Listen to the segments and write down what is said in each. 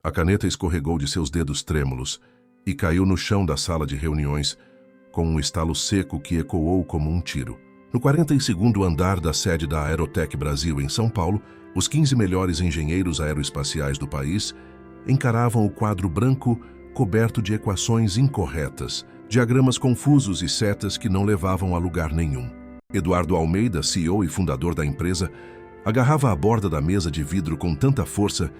A caneta escorregou de seus dedos trêmulos e caiu no chão da sala de reuniões com um estalo seco que ecoou como um tiro. No 42º andar da sede da Aerotech Brasil em São Paulo, os 15 melhores engenheiros aeroespaciais do país encaravam o quadro branco coberto de equações incorretas, diagramas confusos e setas que não levavam a lugar nenhum. Eduardo Almeida, CEO e fundador da empresa, agarrava a borda da mesa de vidro com tanta força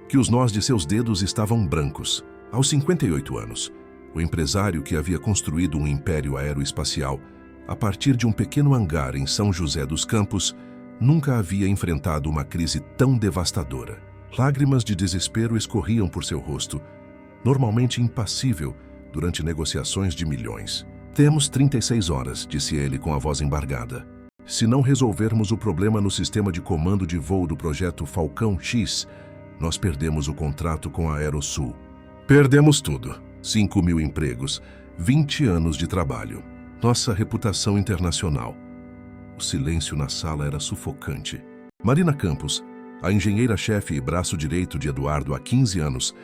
que os nós de seus dedos estavam brancos. Aos 58 anos, o empresário que havia construído um império aeroespacial a partir de um pequeno hangar em São José dos Campos nunca havia enfrentado uma crise tão devastadora. Lágrimas de desespero escorriam por seu rosto, normalmente impassível durante negociações de milhões. Temos 36 horas, disse ele com a voz embargada. Se não resolvermos o problema no sistema de comando de voo do projeto Falcão X, nós perdemos o contrato com a Aerosul. Perdemos tudo. 5.000 empregos, 20 anos de trabalho. Nossa reputação internacional. O silêncio na sala era sufocante. Marina Campos, a engenheira-chefe e braço direito de Eduardo há 15 anos,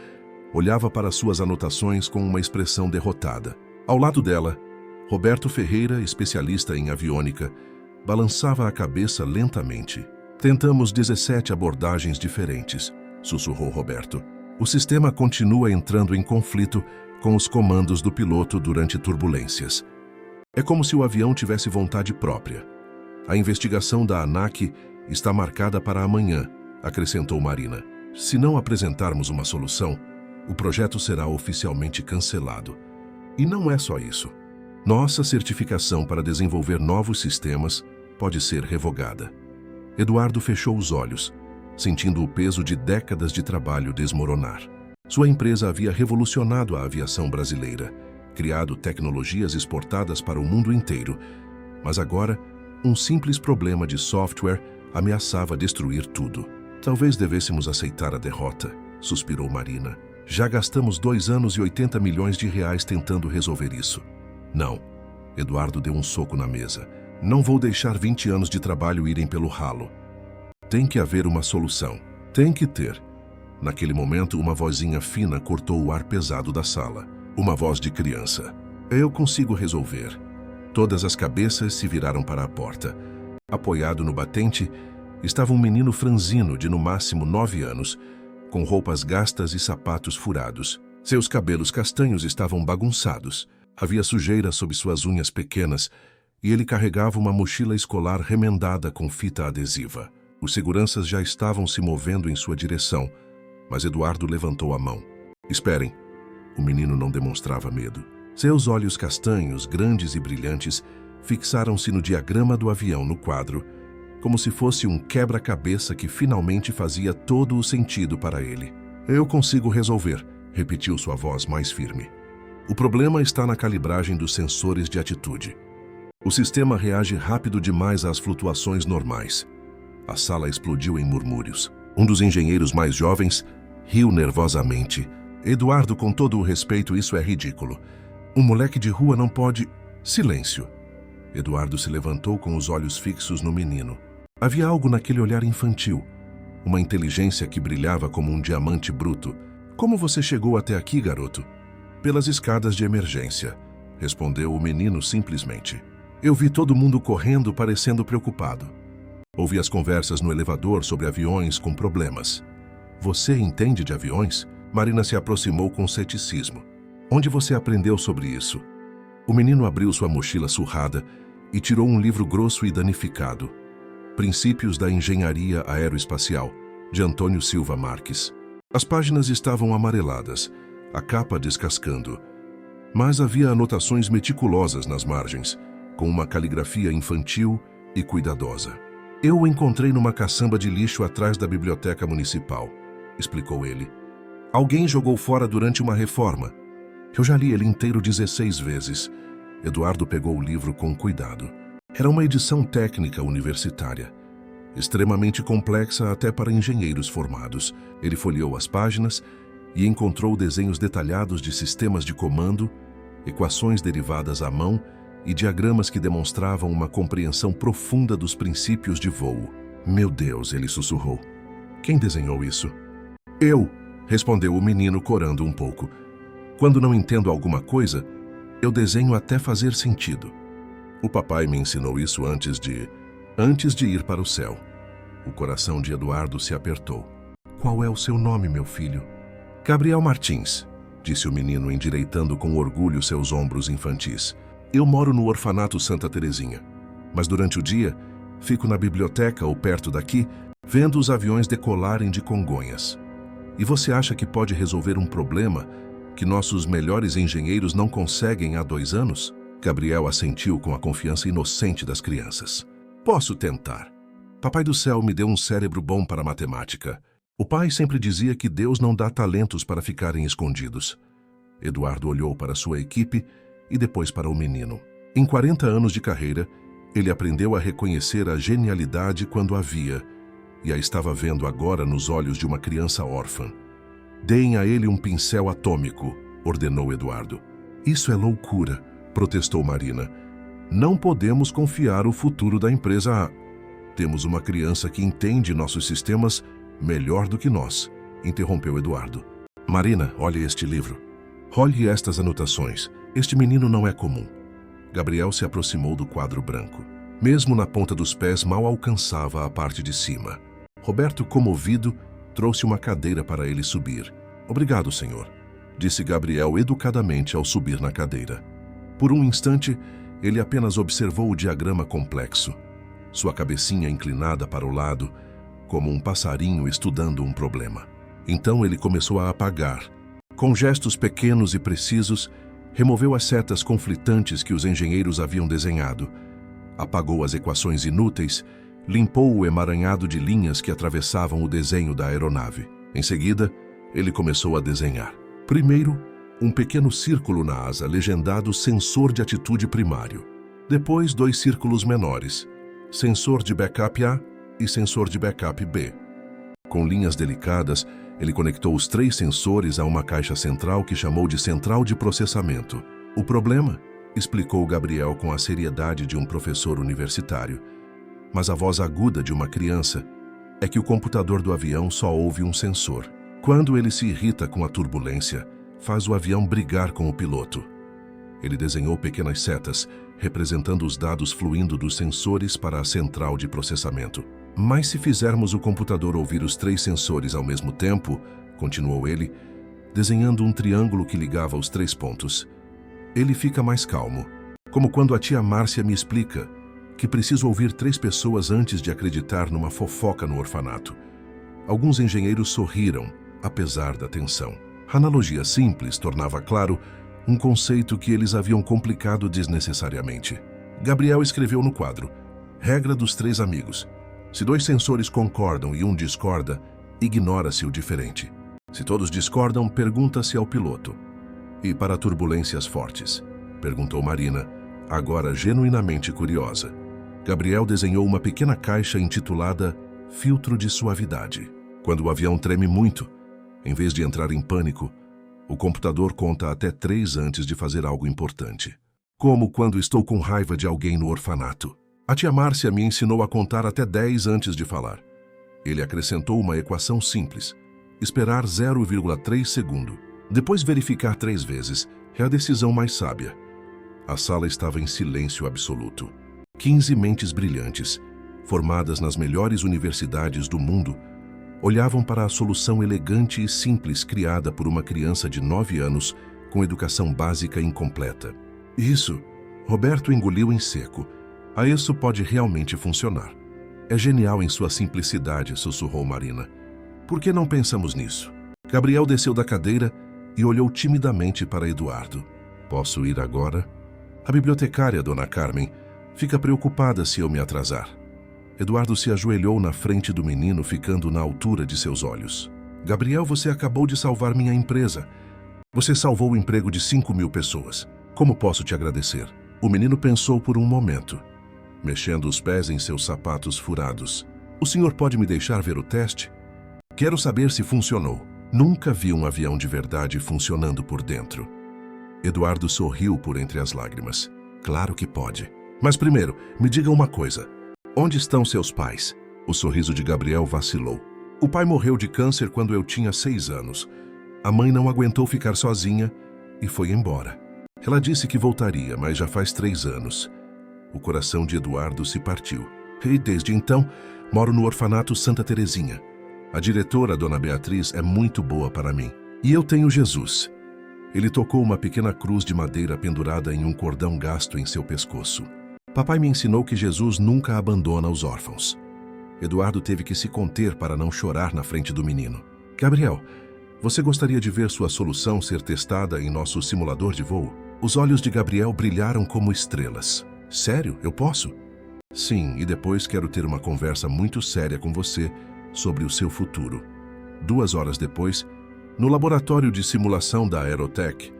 olhava para suas anotações com uma expressão derrotada. Ao lado dela, Roberto Ferreira, especialista em aviônica, balançava a cabeça lentamente. Tentamos 17 abordagens diferentes, sussurrou Roberto. O sistema continua entrando em conflito com os comandos do piloto durante turbulências. É como se o avião tivesse vontade própria. A investigação da ANAC está marcada para amanhã, acrescentou Marina. Se não apresentarmos uma solução, o projeto será oficialmente cancelado. E não é só isso. Nossa certificação para desenvolver novos sistemas pode ser revogada. Eduardo fechou os olhos, sentindo o peso de décadas de trabalho desmoronar. Sua empresa havia revolucionado a aviação brasileira, criado tecnologias exportadas para o mundo inteiro, mas agora um simples problema de software ameaçava destruir tudo. Talvez devêssemos aceitar a derrota, suspirou Marina. Já gastamos 2 anos e 80 milhões de reais tentando resolver isso. Não. Eduardo deu um soco na mesa. Não vou deixar 20 anos de trabalho irem pelo ralo. Tem que haver uma solução. Tem que ter. Naquele momento, uma vozinha fina cortou o ar pesado da sala. Uma voz de criança. Eu consigo resolver. Todas as cabeças se viraram para a porta. Apoiado no batente, estava um menino franzino de no máximo 9 anos, com roupas gastas e sapatos furados. Seus cabelos castanhos estavam bagunçados. Havia sujeira sob suas unhas pequenas e ele carregava uma mochila escolar remendada com fita adesiva. Os seguranças já estavam se movendo em sua direção, mas Eduardo levantou a mão. Esperem. O menino não demonstrava medo. Seus olhos castanhos, grandes e brilhantes, fixaram-se no diagrama do avião no quadro, como se fosse um quebra-cabeça que finalmente fazia todo o sentido para ele. Eu consigo resolver, repetiu sua voz mais firme. O problema está na calibragem dos sensores de atitude. O sistema reage rápido demais às flutuações normais. A sala explodiu em murmúrios. Um dos engenheiros mais jovens riu nervosamente. Eduardo, com todo o respeito, isso é ridículo. Um moleque de rua não pode... Silêncio. Eduardo se levantou com os olhos fixos no menino. Havia algo naquele olhar infantil, uma inteligência que brilhava como um diamante bruto. Como você chegou até aqui, garoto? Pelas escadas de emergência, respondeu o menino simplesmente. Eu vi todo mundo correndo, parecendo preocupado. Ouvi as conversas no elevador sobre aviões com problemas. Você entende de aviões? Marina se aproximou com ceticismo. Onde você aprendeu sobre isso? O menino abriu sua mochila surrada e tirou um livro grosso e danificado. Princípios da Engenharia Aeroespacial, de Antônio Silva Marques. As páginas estavam amareladas, a capa descascando, mas havia anotações meticulosas nas margens, com uma caligrafia infantil e cuidadosa. Eu o encontrei numa caçamba de lixo atrás da biblioteca municipal, explicou ele. Alguém jogou fora durante uma reforma. Eu já li ele inteiro 16 vezes. Eduardo pegou o livro com cuidado. Era uma edição técnica universitária, extremamente complexa até para engenheiros formados. Ele folheou as páginas e encontrou desenhos detalhados de sistemas de comando, equações derivadas à mão e diagramas que demonstravam uma compreensão profunda dos princípios de voo. Meu Deus, ele sussurrou. Quem desenhou isso? Eu, respondeu o menino corando um pouco. Quando não entendo alguma coisa, eu desenho até fazer sentido. O papai me ensinou isso antes de ir para o céu. O coração de Eduardo se apertou. Qual é o seu nome, meu filho? Gabriel Martins, disse o menino endireitando com orgulho seus ombros infantis. Eu moro no orfanato Santa Terezinha, mas durante o dia fico na biblioteca ou perto daqui, vendo os aviões decolarem de Congonhas. E você acha que pode resolver um problema que nossos melhores engenheiros não conseguem há 2 anos? Gabriel assentiu com a confiança inocente das crianças. Posso tentar. Papai do céu me deu um cérebro bom para matemática. O pai sempre dizia que Deus não dá talentos para ficarem escondidos. Eduardo olhou para sua equipe e depois para o menino. Em 40 anos de carreira, ele aprendeu a reconhecer a genialidade quando a via e a estava vendo agora nos olhos de uma criança órfã. Deem a ele um pincel atômico, ordenou Eduardo. Isso é loucura, protestou Marina. Não podemos confiar o futuro da empresa a... Temos uma criança que entende nossos sistemas melhor do que nós, interrompeu Eduardo. Marina, olhe este livro. Olhe estas anotações. Este menino não é comum. Gabriel se aproximou do quadro branco. Mesmo na ponta dos pés, mal alcançava a parte de cima. Roberto, comovido, trouxe uma cadeira para ele subir. Obrigado, senhor, disse Gabriel educadamente ao subir na cadeira. Por um instante, ele apenas observou o diagrama complexo, sua cabecinha inclinada para o lado, como um passarinho estudando um problema. Então ele começou a apagar. Com gestos pequenos e precisos, removeu as setas conflitantes que os engenheiros haviam desenhado. Apagou as equações inúteis, limpou o emaranhado de linhas que atravessavam o desenho da aeronave. Em seguida, ele começou a desenhar. Primeiro, um pequeno círculo na asa legendado sensor de atitude primário. Depois, 2 círculos menores, sensor de backup A e sensor de backup B. Com linhas delicadas, ele conectou os 3 sensores a uma caixa central que chamou de central de processamento. O problema, explicou Gabriel com a seriedade de um professor universitário, mas a voz aguda de uma criança, é que o computador do avião só ouve um sensor. Quando ele se irrita com a turbulência, faz o avião brigar com o piloto. Ele desenhou pequenas setas, representando os dados fluindo dos sensores para a central de processamento. Mas se fizermos o computador ouvir os 3 sensores ao mesmo tempo, continuou ele, desenhando um triângulo que ligava os 3 pontos, ele fica mais calmo, como quando a tia Márcia me explica que preciso ouvir 3 pessoas antes de acreditar numa fofoca no orfanato. Alguns engenheiros sorriram, apesar da tensão. A analogia simples tornava claro um conceito que eles haviam complicado desnecessariamente. Gabriel escreveu no quadro: regra dos 3 amigos. Se 2 sensores concordam e um discorda, ignora-se o diferente. Se todos discordam, pergunta-se ao piloto. E para turbulências fortes? Perguntou Marina, agora genuinamente curiosa. Gabriel desenhou uma pequena caixa intitulada filtro de suavidade. Quando o avião treme muito, em vez de entrar em pânico, o computador conta até 3 antes de fazer algo importante. Como quando estou com raiva de alguém no orfanato. A tia Márcia me ensinou a contar até 10 antes de falar. Ele acrescentou uma equação simples: esperar 0,3 segundo. Depois verificar 3 vezes é a decisão mais sábia. A sala estava em silêncio absoluto. 15 mentes brilhantes, formadas nas melhores universidades do mundo, olhavam para a solução elegante e simples criada por uma criança de 9 anos com educação básica incompleta. Isso, Roberto engoliu em seco. A isso pode realmente funcionar. É genial em sua simplicidade, sussurrou Marina. Por que não pensamos nisso? Gabriel desceu da cadeira e olhou timidamente para Eduardo. Posso ir agora? A bibliotecária, Dona Carmen, fica preocupada se eu me atrasar. Eduardo se ajoelhou na frente do menino, ficando na altura de seus olhos. Gabriel, você acabou de salvar minha empresa. Você salvou o emprego de 5.000 pessoas. Como posso te agradecer? O menino pensou por um momento, mexendo os pés em seus sapatos furados. O senhor pode me deixar ver o teste? Quero saber se funcionou. Nunca vi um avião de verdade funcionando por dentro. Eduardo sorriu por entre as lágrimas. Claro que pode. Mas primeiro, me diga uma coisa. Onde estão seus pais? O sorriso de Gabriel vacilou. O pai morreu de câncer quando eu tinha 6 anos. A mãe não aguentou ficar sozinha e foi embora. Ela disse que voltaria, mas já faz 3 anos. O coração de Eduardo se partiu. E desde então, moro no orfanato Santa Terezinha. A diretora, Dona Beatriz, é muito boa para mim. E eu tenho Jesus. Ele tocou uma pequena cruz de madeira pendurada em um cordão gasto em seu pescoço. Papai me ensinou que Jesus nunca abandona os órfãos. Eduardo teve que se conter para não chorar na frente do menino. Gabriel, você gostaria de ver sua solução ser testada em nosso simulador de voo? Os olhos de Gabriel brilharam como estrelas. Sério? Eu posso? Sim, e depois quero ter uma conversa muito séria com você sobre o seu futuro. 2 horas depois, no laboratório de simulação da Aerotech,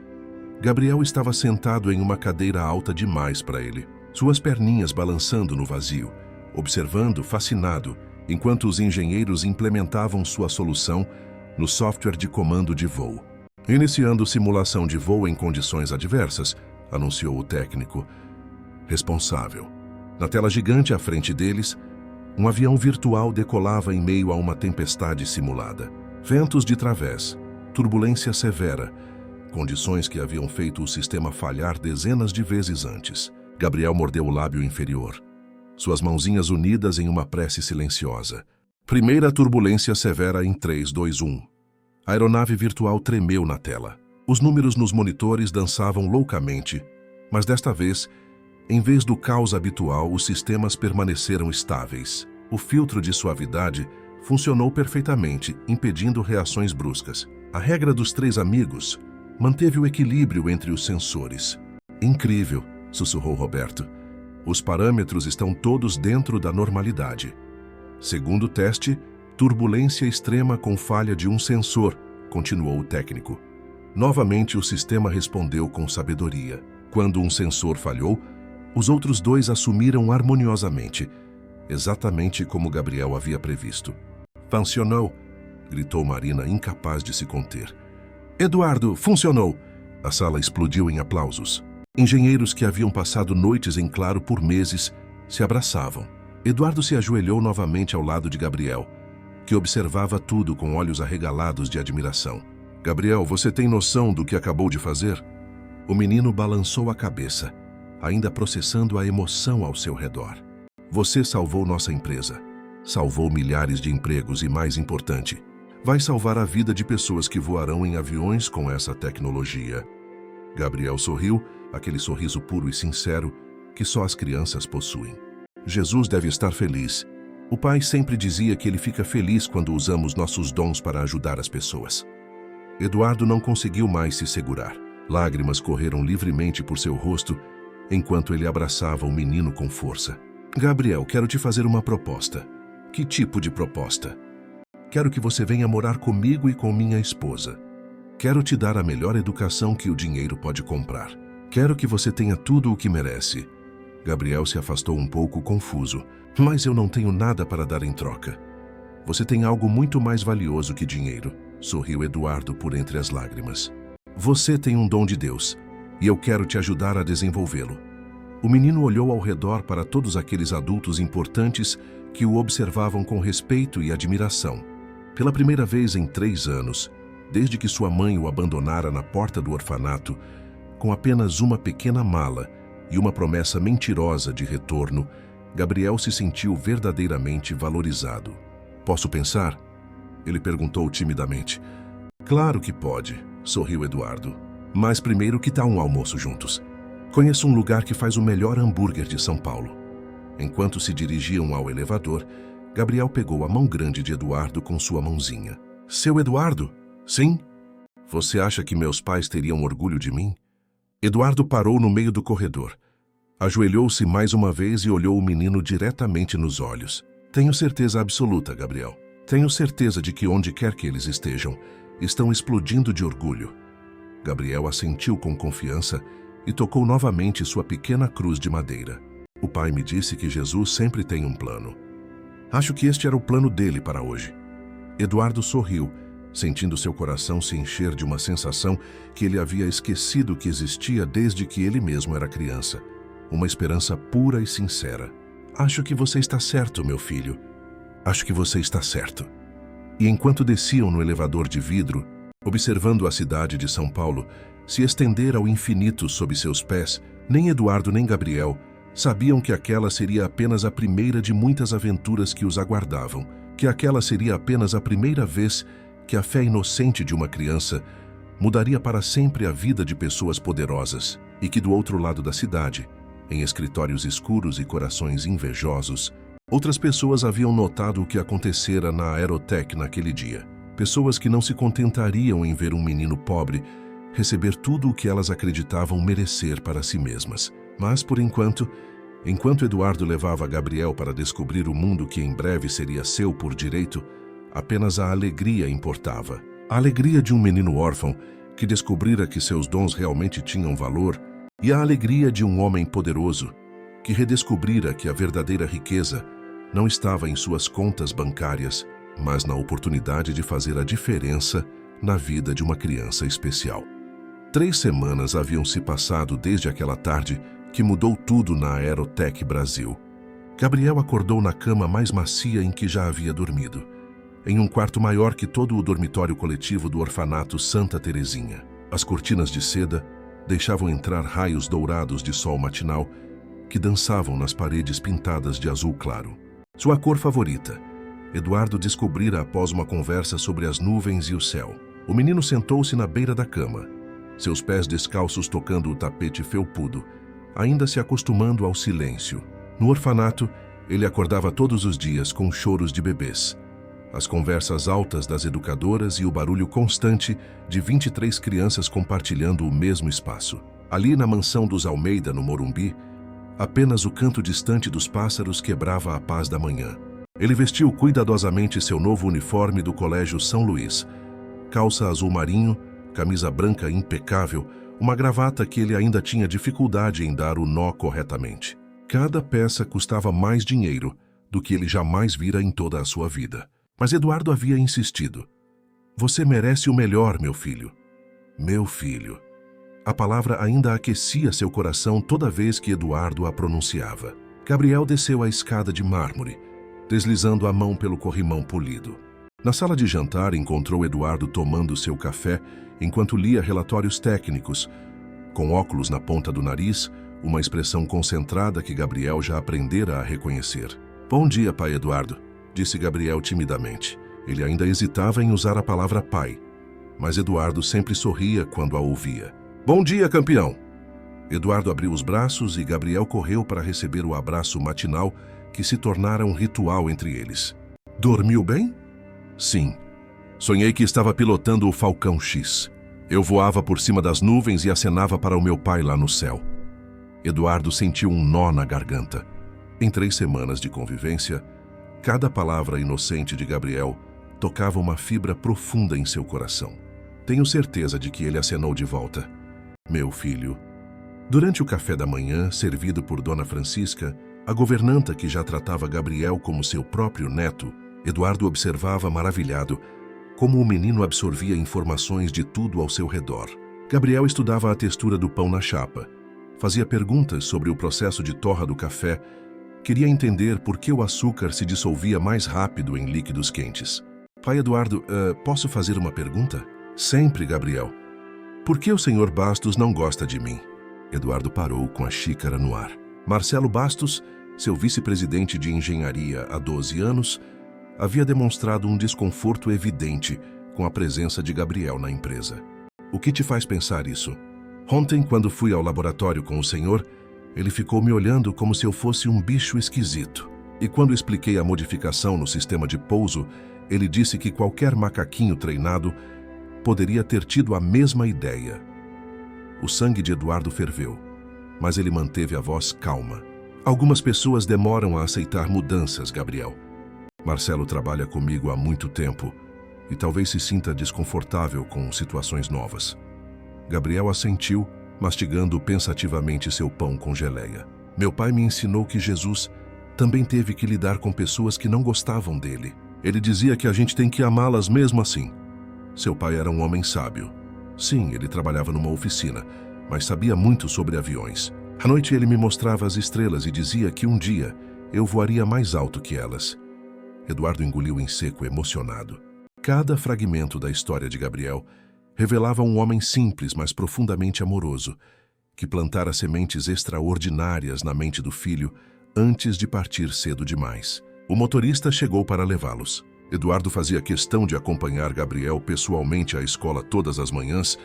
Gabriel estava sentado em uma cadeira alta demais para ele, suas perninhas balançando no vazio, observando, fascinado, enquanto os engenheiros implementavam sua solução no software de comando de voo. Iniciando simulação de voo em condições adversas, anunciou o técnico responsável. Na tela gigante à frente deles, um avião virtual decolava em meio a uma tempestade simulada. Ventos de través, turbulência severa, condições que haviam feito o sistema falhar dezenas de vezes antes. Gabriel mordeu o lábio inferior, suas mãozinhas unidas em uma prece silenciosa. Primeira turbulência severa em 3, 2, 1. A aeronave virtual tremeu na tela. Os números nos monitores dançavam loucamente, mas desta vez, em vez do caos habitual, os sistemas permaneceram estáveis. O filtro de suavidade funcionou perfeitamente, impedindo reações bruscas. A regra dos 3 amigos manteve o equilíbrio entre os sensores. Incrível, sussurrou Roberto. Os parâmetros estão todos dentro da normalidade. Segundo teste, turbulência extrema com falha de um sensor, continuou o técnico. Novamente o sistema respondeu com sabedoria. Quando um sensor falhou, os outros 2 assumiram harmoniosamente, exatamente como Gabriel havia previsto. Funcionou, gritou Marina, incapaz de se conter. Eduardo, funcionou! A sala explodiu em aplausos. Engenheiros que haviam passado noites em claro por meses se abraçavam. Eduardo se ajoelhou novamente ao lado de Gabriel, que observava tudo com olhos arregalados de admiração. Gabriel, você tem noção do que acabou de fazer? O menino balançou a cabeça, ainda processando a emoção ao seu redor. Você salvou nossa empresa. Salvou milhares de empregos e, mais importante, vai salvar a vida de pessoas que voarão em aviões com essa tecnologia. Gabriel sorriu, aquele sorriso puro e sincero que só as crianças possuem. Jesus deve estar feliz. O pai sempre dizia que ele fica feliz quando usamos nossos dons para ajudar as pessoas. Eduardo não conseguiu mais se segurar. Lágrimas correram livremente por seu rosto enquanto ele abraçava o menino com força. Gabriel, quero te fazer uma proposta. Que tipo de proposta? Quero que você venha morar comigo e com minha esposa. Quero te dar a melhor educação que o dinheiro pode comprar. Quero que você tenha tudo o que merece. Gabriel se afastou um pouco confuso. Mas eu não tenho nada para dar em troca. Você tem algo muito mais valioso que dinheiro, sorriu Eduardo por entre as lágrimas. Você tem um dom de Deus, e eu quero te ajudar a desenvolvê-lo. O menino olhou ao redor para todos aqueles adultos importantes que o observavam com respeito e admiração. Pela primeira vez em 3 anos, desde que sua mãe o abandonara na porta do orfanato, com apenas uma pequena mala e uma promessa mentirosa de retorno, Gabriel se sentiu verdadeiramente valorizado. Posso pensar? Ele perguntou timidamente. Claro que pode, sorriu Eduardo. Mas primeiro, que tal um almoço juntos? Conheço um lugar que faz o melhor hambúrguer de São Paulo. Enquanto se dirigiam ao elevador, Gabriel pegou a mão grande de Eduardo com sua mãozinha. Seu Eduardo? Sim? Você acha que meus pais teriam orgulho de mim? Eduardo parou no meio do corredor. Ajoelhou-se mais uma vez e olhou o menino diretamente nos olhos. Tenho certeza absoluta, Gabriel. Tenho certeza de que onde quer que eles estejam, estão explodindo de orgulho. Gabriel assentiu com confiança e tocou novamente sua pequena cruz de madeira. O pai me disse que Jesus sempre tem um plano. Acho que este era o plano dele para hoje. Eduardo sorriu, sentindo seu coração se encher de uma sensação que ele havia esquecido que existia desde que ele mesmo era criança. Uma esperança pura e sincera. Acho que você está certo, meu filho. Acho que você está certo. E enquanto desciam no elevador de vidro, Observando a cidade de São Paulo se estender ao infinito sob seus pés, nem Eduardo nem Gabriel sabiam que aquela seria apenas a primeira de muitas aventuras que os aguardavam, que aquela seria apenas a primeira vez que a fé inocente de uma criança mudaria para sempre a vida de pessoas poderosas e que do outro lado da cidade, em escritórios escuros e corações invejosos, outras pessoas haviam notado o que acontecera na Aerotech naquele dia. Pessoas que não se contentariam em ver um menino pobre receber tudo o que elas acreditavam merecer para si mesmas. Mas, por enquanto Eduardo levava Gabriel para descobrir o mundo que em breve seria seu por direito, apenas a alegria importava. A alegria de um menino órfão que descobrira que seus dons realmente tinham valor, e a alegria de um homem poderoso que redescobrira que a verdadeira riqueza não estava em suas contas bancárias, mas na oportunidade de fazer a diferença na vida de uma criança especial. 3 semanas haviam se passado desde aquela tarde que mudou tudo na Aerotech Brasil. Gabriel acordou na cama mais macia em que já havia dormido, em um quarto maior que todo o dormitório coletivo do orfanato Santa Terezinha. As cortinas de seda deixavam entrar raios dourados de sol matinal que dançavam nas paredes pintadas de azul claro. Sua cor favorita, Eduardo descobrira após uma conversa sobre as nuvens e o céu. O menino sentou-se na beira da cama, seus pés descalços tocando o tapete felpudo, ainda se acostumando ao silêncio. No orfanato, ele acordava todos os dias com choros de bebês, as conversas altas das educadoras e o barulho constante de 23 crianças compartilhando o mesmo espaço. Ali na mansão dos Almeida, no Morumbi, apenas o canto distante dos pássaros quebrava a paz da manhã. Ele vestiu cuidadosamente seu novo uniforme do Colégio São Luís, calça azul marinho, camisa branca impecável, uma gravata que ele ainda tinha dificuldade em dar o nó corretamente. Cada peça custava mais dinheiro do que ele jamais vira em toda a sua vida. Mas Eduardo havia insistido. Você merece o melhor, meu filho. Meu filho. A palavra ainda aquecia seu coração toda vez que Eduardo a pronunciava. Gabriel desceu a escada de mármore, deslizando a mão pelo corrimão polido. Na sala de jantar, encontrou Eduardo tomando seu café enquanto lia relatórios técnicos, com óculos na ponta do nariz, uma expressão concentrada que Gabriel já aprendera a reconhecer. Bom dia, pai Eduardo, disse Gabriel timidamente. Ele ainda hesitava em usar a palavra pai, mas Eduardo sempre sorria quando a ouvia. Bom dia, campeão! Eduardo abriu os braços e Gabriel correu para receber o abraço matinal que se tornara um ritual entre eles. Dormiu bem? Sim. Sonhei que estava pilotando o Falcão X. Eu voava por cima das nuvens e acenava para o meu pai lá no céu. Eduardo sentiu um nó na garganta. Em 3 semanas de convivência, cada palavra inocente de Gabriel tocava uma fibra profunda em seu coração. Tenho certeza de que ele acenou de volta. Meu filho. Durante o café da manhã, servido por Dona Francisca, a governanta que já tratava Gabriel como seu próprio neto, Eduardo observava maravilhado como o menino absorvia informações de tudo ao seu redor. Gabriel estudava a textura do pão na chapa, fazia perguntas sobre o processo de torra do café, queria entender por que o açúcar se dissolvia mais rápido em líquidos quentes. Pai Eduardo, posso fazer uma pergunta? Sempre, Gabriel. Por que o Sr. Bastos não gosta de mim? Eduardo parou com a xícara no ar. Marcelo Bastos, seu vice-presidente de engenharia há 12 anos, havia demonstrado um desconforto evidente com a presença de Gabriel na empresa. O que te faz pensar isso? Ontem, quando fui ao laboratório com o senhor, ele ficou me olhando como se eu fosse um bicho esquisito. E quando expliquei a modificação no sistema de pouso, ele disse que qualquer macaquinho treinado poderia ter tido a mesma ideia. O sangue de Eduardo ferveu, mas ele manteve a voz calma. Algumas pessoas demoram a aceitar mudanças, Gabriel. Marcelo trabalha comigo há muito tempo e talvez se sinta desconfortável com situações novas. Gabriel assentiu, mastigando pensativamente seu pão com geleia. Meu pai me ensinou que Jesus também teve que lidar com pessoas que não gostavam dele. Ele dizia que a gente tem que amá-las mesmo assim. Seu pai era um homem sábio. Sim, ele trabalhava numa oficina, mas sabia muito sobre aviões. À noite ele me mostrava as estrelas e dizia que um dia eu voaria mais alto que elas. Eduardo engoliu em seco, emocionado. Cada fragmento da história de Gabriel revelava um homem simples, mas profundamente amoroso, que plantara sementes extraordinárias na mente do filho antes de partir cedo demais. O motorista chegou para levá-los. Eduardo fazia questão de acompanhar Gabriel pessoalmente à escola todas as manhãs,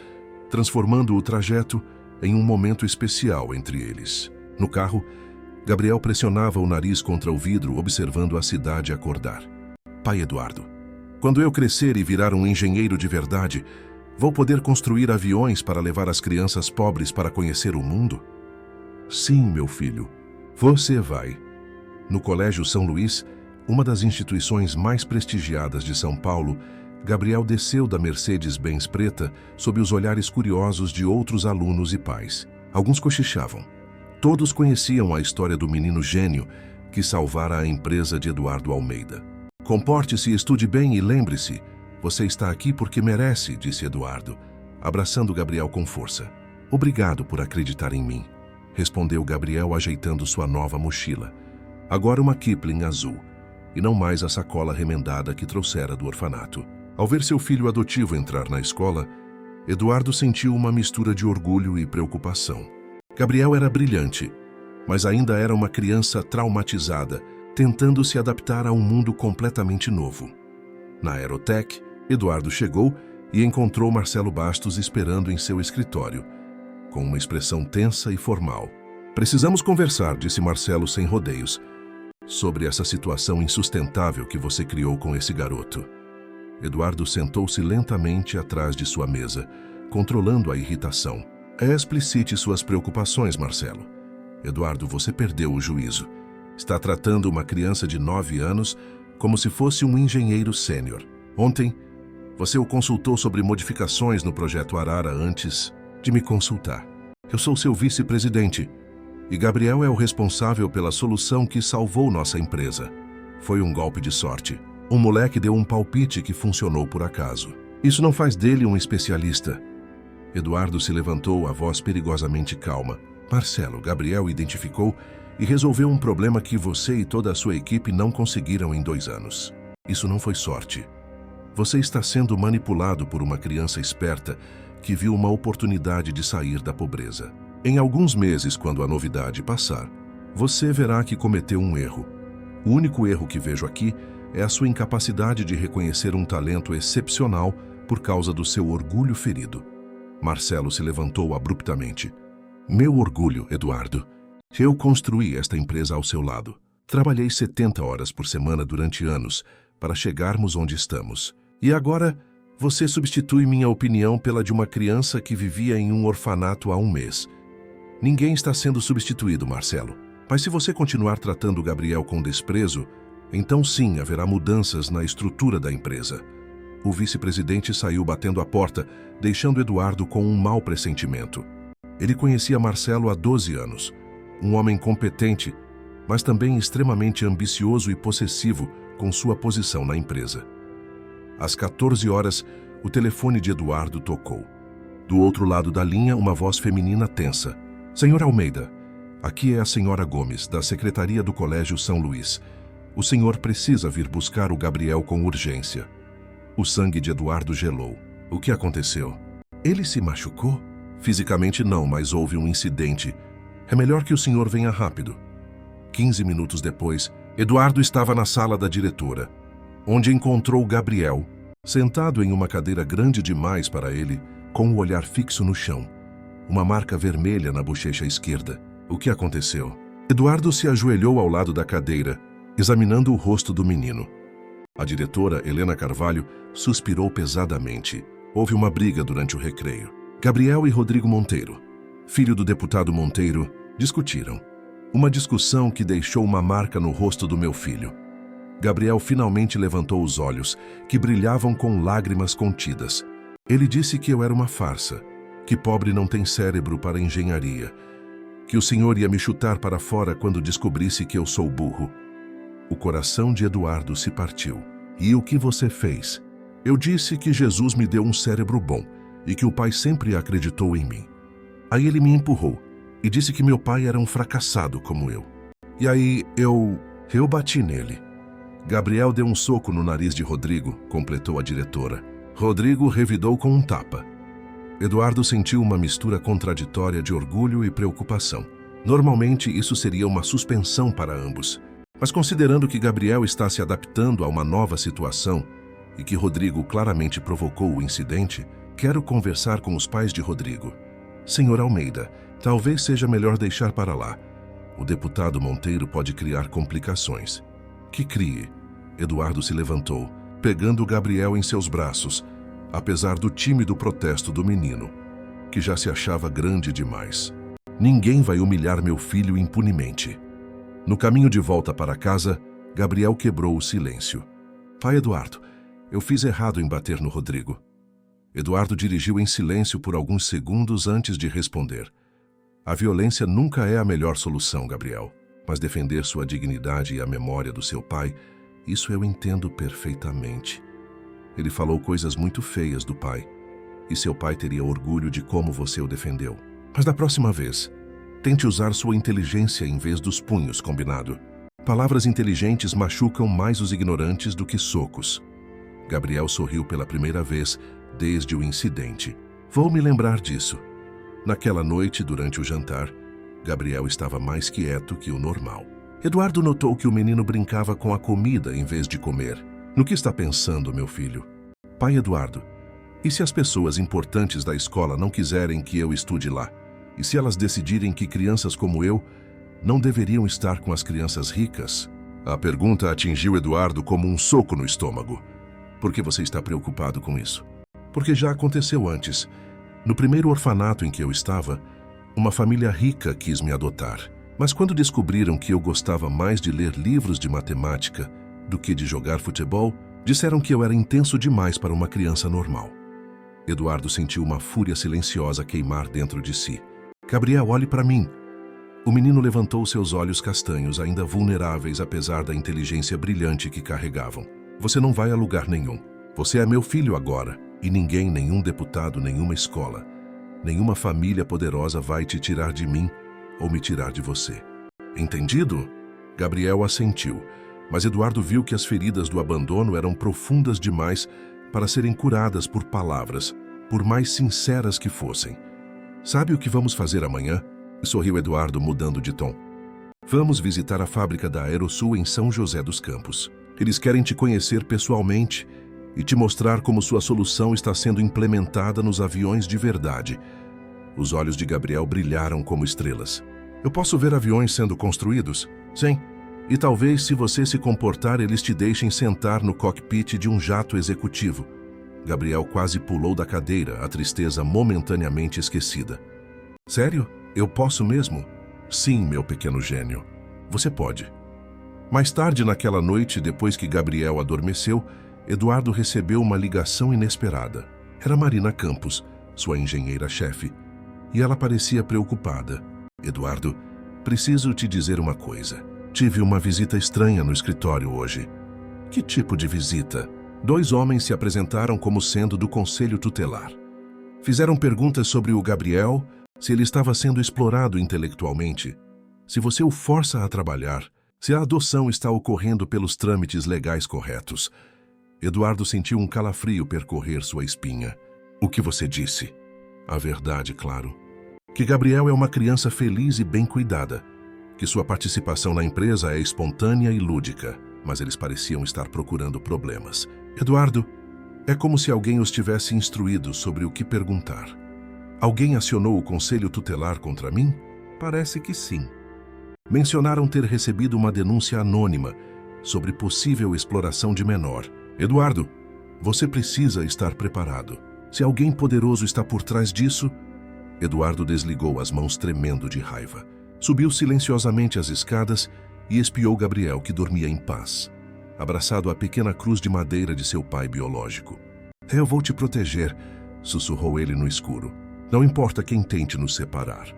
transformando o trajeto em um momento especial entre eles. No carro, Gabriel pressionava o nariz contra o vidro, observando a cidade acordar. Pai Eduardo, quando eu crescer e virar um engenheiro de verdade, vou poder construir aviões para levar as crianças pobres para conhecer o mundo? Sim, meu filho, você vai. No Colégio São Luís, uma das instituições mais prestigiadas de São Paulo, Gabriel desceu da Mercedes-Benz preta sob os olhares curiosos de outros alunos e pais. Alguns cochichavam. Todos conheciam a história do menino gênio que salvara a empresa de Eduardo Almeida. Comporte-se, estude bem e lembre-se, você está aqui porque merece, disse Eduardo, abraçando Gabriel com força. Obrigado por acreditar em mim, respondeu Gabriel ajeitando sua nova mochila. Agora uma Kipling azul, e não mais a sacola remendada que trouxera do orfanato. Ao ver seu filho adotivo entrar na escola, Eduardo sentiu uma mistura de orgulho e preocupação. Gabriel era brilhante, mas ainda era uma criança traumatizada, tentando se adaptar a um mundo completamente novo. Na Aerotech, Eduardo chegou e encontrou Marcelo Bastos esperando em seu escritório, com uma expressão tensa e formal. Precisamos conversar, disse Marcelo sem rodeios, sobre essa situação insustentável que você criou com esse garoto. Eduardo sentou-se lentamente atrás de sua mesa, controlando a irritação. Explicite suas preocupações, Marcelo. Eduardo, você perdeu o juízo. Está tratando uma criança de 9 anos como se fosse um engenheiro sênior. Ontem, você o consultou sobre modificações no projeto Arara antes de me consultar. Eu sou seu vice-presidente e Gabriel é o responsável pela solução que salvou nossa empresa. Foi um golpe de sorte. Um moleque deu um palpite que funcionou por acaso. Isso não faz dele um especialista. Eduardo se levantou, a voz perigosamente calma. Marcelo, Gabriel identificou e resolveu um problema que você e toda a sua equipe não conseguiram em 2 anos. Isso não foi sorte. Você está sendo manipulado por uma criança esperta que viu uma oportunidade de sair da pobreza. Em alguns meses, quando a novidade passar, você verá que cometeu um erro. O único erro que vejo aqui é a sua incapacidade de reconhecer um talento excepcional por causa do seu orgulho ferido. Marcelo se levantou abruptamente. Meu orgulho, Eduardo. Eu construí esta empresa ao seu lado. Trabalhei 70 horas por semana durante anos para chegarmos onde estamos. E agora, você substitui minha opinião pela de uma criança que vivia em um orfanato há 1 mês. Ninguém está sendo substituído, Marcelo. Mas se você continuar tratando Gabriel com desprezo, então sim haverá mudanças na estrutura da empresa. O vice-presidente saiu batendo a porta, deixando Eduardo com um mau pressentimento. Ele conhecia Marcelo há 12 anos. Um homem competente, mas também extremamente ambicioso e possessivo com sua posição na empresa. Às 14 horas, o telefone de Eduardo tocou. Do outro lado da linha, uma voz feminina tensa. Senhor Almeida, aqui é a senhora Gomes, da Secretaria do Colégio São Luís. O senhor precisa vir buscar o Gabriel com urgência. O sangue de Eduardo gelou. O que aconteceu? Ele se machucou? Fisicamente não, mas houve um incidente. É melhor que o senhor venha rápido. 15 minutos depois, Eduardo estava na sala da diretora, onde encontrou Gabriel, sentado em uma cadeira grande demais para ele, com o olhar fixo no chão. Uma marca vermelha na bochecha esquerda. O que aconteceu? Eduardo se ajoelhou ao lado da cadeira, examinando o rosto do menino. A diretora, Helena Carvalho, suspirou pesadamente. Houve uma briga durante o recreio. Gabriel e Rodrigo Monteiro, filho do deputado Monteiro, discutiram. Uma discussão que deixou uma marca no rosto do meu filho. Gabriel finalmente levantou os olhos, que brilhavam com lágrimas contidas. Ele disse que eu era uma farsa, que pobre não tem cérebro para engenharia, que o senhor ia me chutar para fora quando descobrisse que eu sou burro. O coração de Eduardo se partiu. E o que você fez? Eu disse que Jesus me deu um cérebro bom e que o pai sempre acreditou em mim. Aí ele me empurrou e disse que meu pai era um fracassado como eu. E aí eu bati nele. Gabriel deu um soco no nariz de Rodrigo, completou a diretora. Rodrigo revidou com um tapa. Eduardo sentiu uma mistura contraditória de orgulho e preocupação. Normalmente, isso seria uma suspensão para ambos. Mas considerando que Gabriel está se adaptando a uma nova situação e que Rodrigo claramente provocou o incidente, quero conversar com os pais de Rodrigo. Senhor Almeida, talvez seja melhor deixar para lá. O deputado Monteiro pode criar complicações. Que crie. Eduardo se levantou, pegando Gabriel em seus braços, apesar do tímido protesto do menino, que já se achava grande demais. Ninguém vai humilhar meu filho impunemente. No caminho de volta para casa, Gabriel quebrou o silêncio. Pai Eduardo, eu fiz errado em bater no Rodrigo. Eduardo dirigiu em silêncio por alguns segundos antes de responder. A violência nunca é a melhor solução, Gabriel, mas defender sua dignidade e a memória do seu pai, isso eu entendo perfeitamente. Ele falou coisas muito feias do pai, e seu pai teria orgulho de como você o defendeu. Mas da próxima vez, tente usar sua inteligência em vez dos punhos, combinado? Palavras inteligentes machucam mais os ignorantes do que socos. Gabriel sorriu pela primeira vez desde o incidente. Vou me lembrar disso. Naquela noite, durante o jantar, Gabriel estava mais quieto que o normal. Eduardo notou que o menino brincava com a comida em vez de comer. No que está pensando, meu filho? Pai Eduardo, e se as pessoas importantes da escola não quiserem que eu estude lá? E se elas decidirem que crianças como eu não deveriam estar com as crianças ricas? A pergunta atingiu Eduardo como um soco no estômago. Por que você está preocupado com isso? Porque já aconteceu antes. No primeiro orfanato em que eu estava, uma família rica quis me adotar. Mas quando descobriram que eu gostava mais de ler livros de matemática do que de jogar futebol, disseram que eu era intenso demais para uma criança normal. Eduardo sentiu uma fúria silenciosa queimar dentro de si. Gabriel, olhe para mim. O menino levantou seus olhos castanhos, ainda vulneráveis apesar da inteligência brilhante que carregavam. Você não vai a lugar nenhum. Você é meu filho agora, e ninguém, nenhum deputado, nenhuma escola, nenhuma família poderosa vai te tirar de mim ou me tirar de você. Entendido? Gabriel assentiu, mas Eduardo viu que as feridas do abandono eram profundas demais para serem curadas por palavras, por mais sinceras que fossem. Sabe o que vamos fazer amanhã? Sorriu Eduardo, mudando de tom. Vamos visitar a fábrica da Aerosul em São José dos Campos. Eles querem te conhecer pessoalmente e te mostrar como sua solução está sendo implementada nos aviões de verdade. Os olhos de Gabriel brilharam como estrelas. Eu posso ver aviões sendo construídos? Sim. E talvez, se você se comportar, eles te deixem sentar no cockpit de um jato executivo. Gabriel quase pulou da cadeira, a tristeza momentaneamente esquecida. Sério? Eu posso mesmo? Sim, meu pequeno gênio. Você pode. Mais tarde naquela noite, depois que Gabriel adormeceu, Eduardo recebeu uma ligação inesperada. Era Marina Campos, sua engenheira-chefe, e ela parecia preocupada. Eduardo, preciso te dizer uma coisa. Tive uma visita estranha no escritório hoje. Que tipo de visita? 2 homens se apresentaram como sendo do conselho tutelar. Fizeram perguntas sobre o Gabriel, se ele estava sendo explorado intelectualmente, se você o força a trabalhar, se a adoção está ocorrendo pelos trâmites legais corretos. Eduardo sentiu um calafrio percorrer sua espinha. O que você disse? A verdade, claro. Que Gabriel é uma criança feliz e bem cuidada. Que sua participação na empresa é espontânea e lúdica, mas eles pareciam estar procurando problemas. Eduardo, é como se alguém os tivesse instruído sobre o que perguntar. Alguém acionou o conselho tutelar contra mim? Parece que sim. Mencionaram ter recebido uma denúncia anônima sobre possível exploração de menor. Eduardo, você precisa estar preparado. Se alguém poderoso está por trás disso... Eduardo desligou as mãos tremendo de raiva. Subiu silenciosamente as escadas e espiou Gabriel, que dormia em paz, abraçado à pequena cruz de madeira de seu pai biológico. Eu vou te proteger, sussurrou ele no escuro. Não importa quem tente nos separar.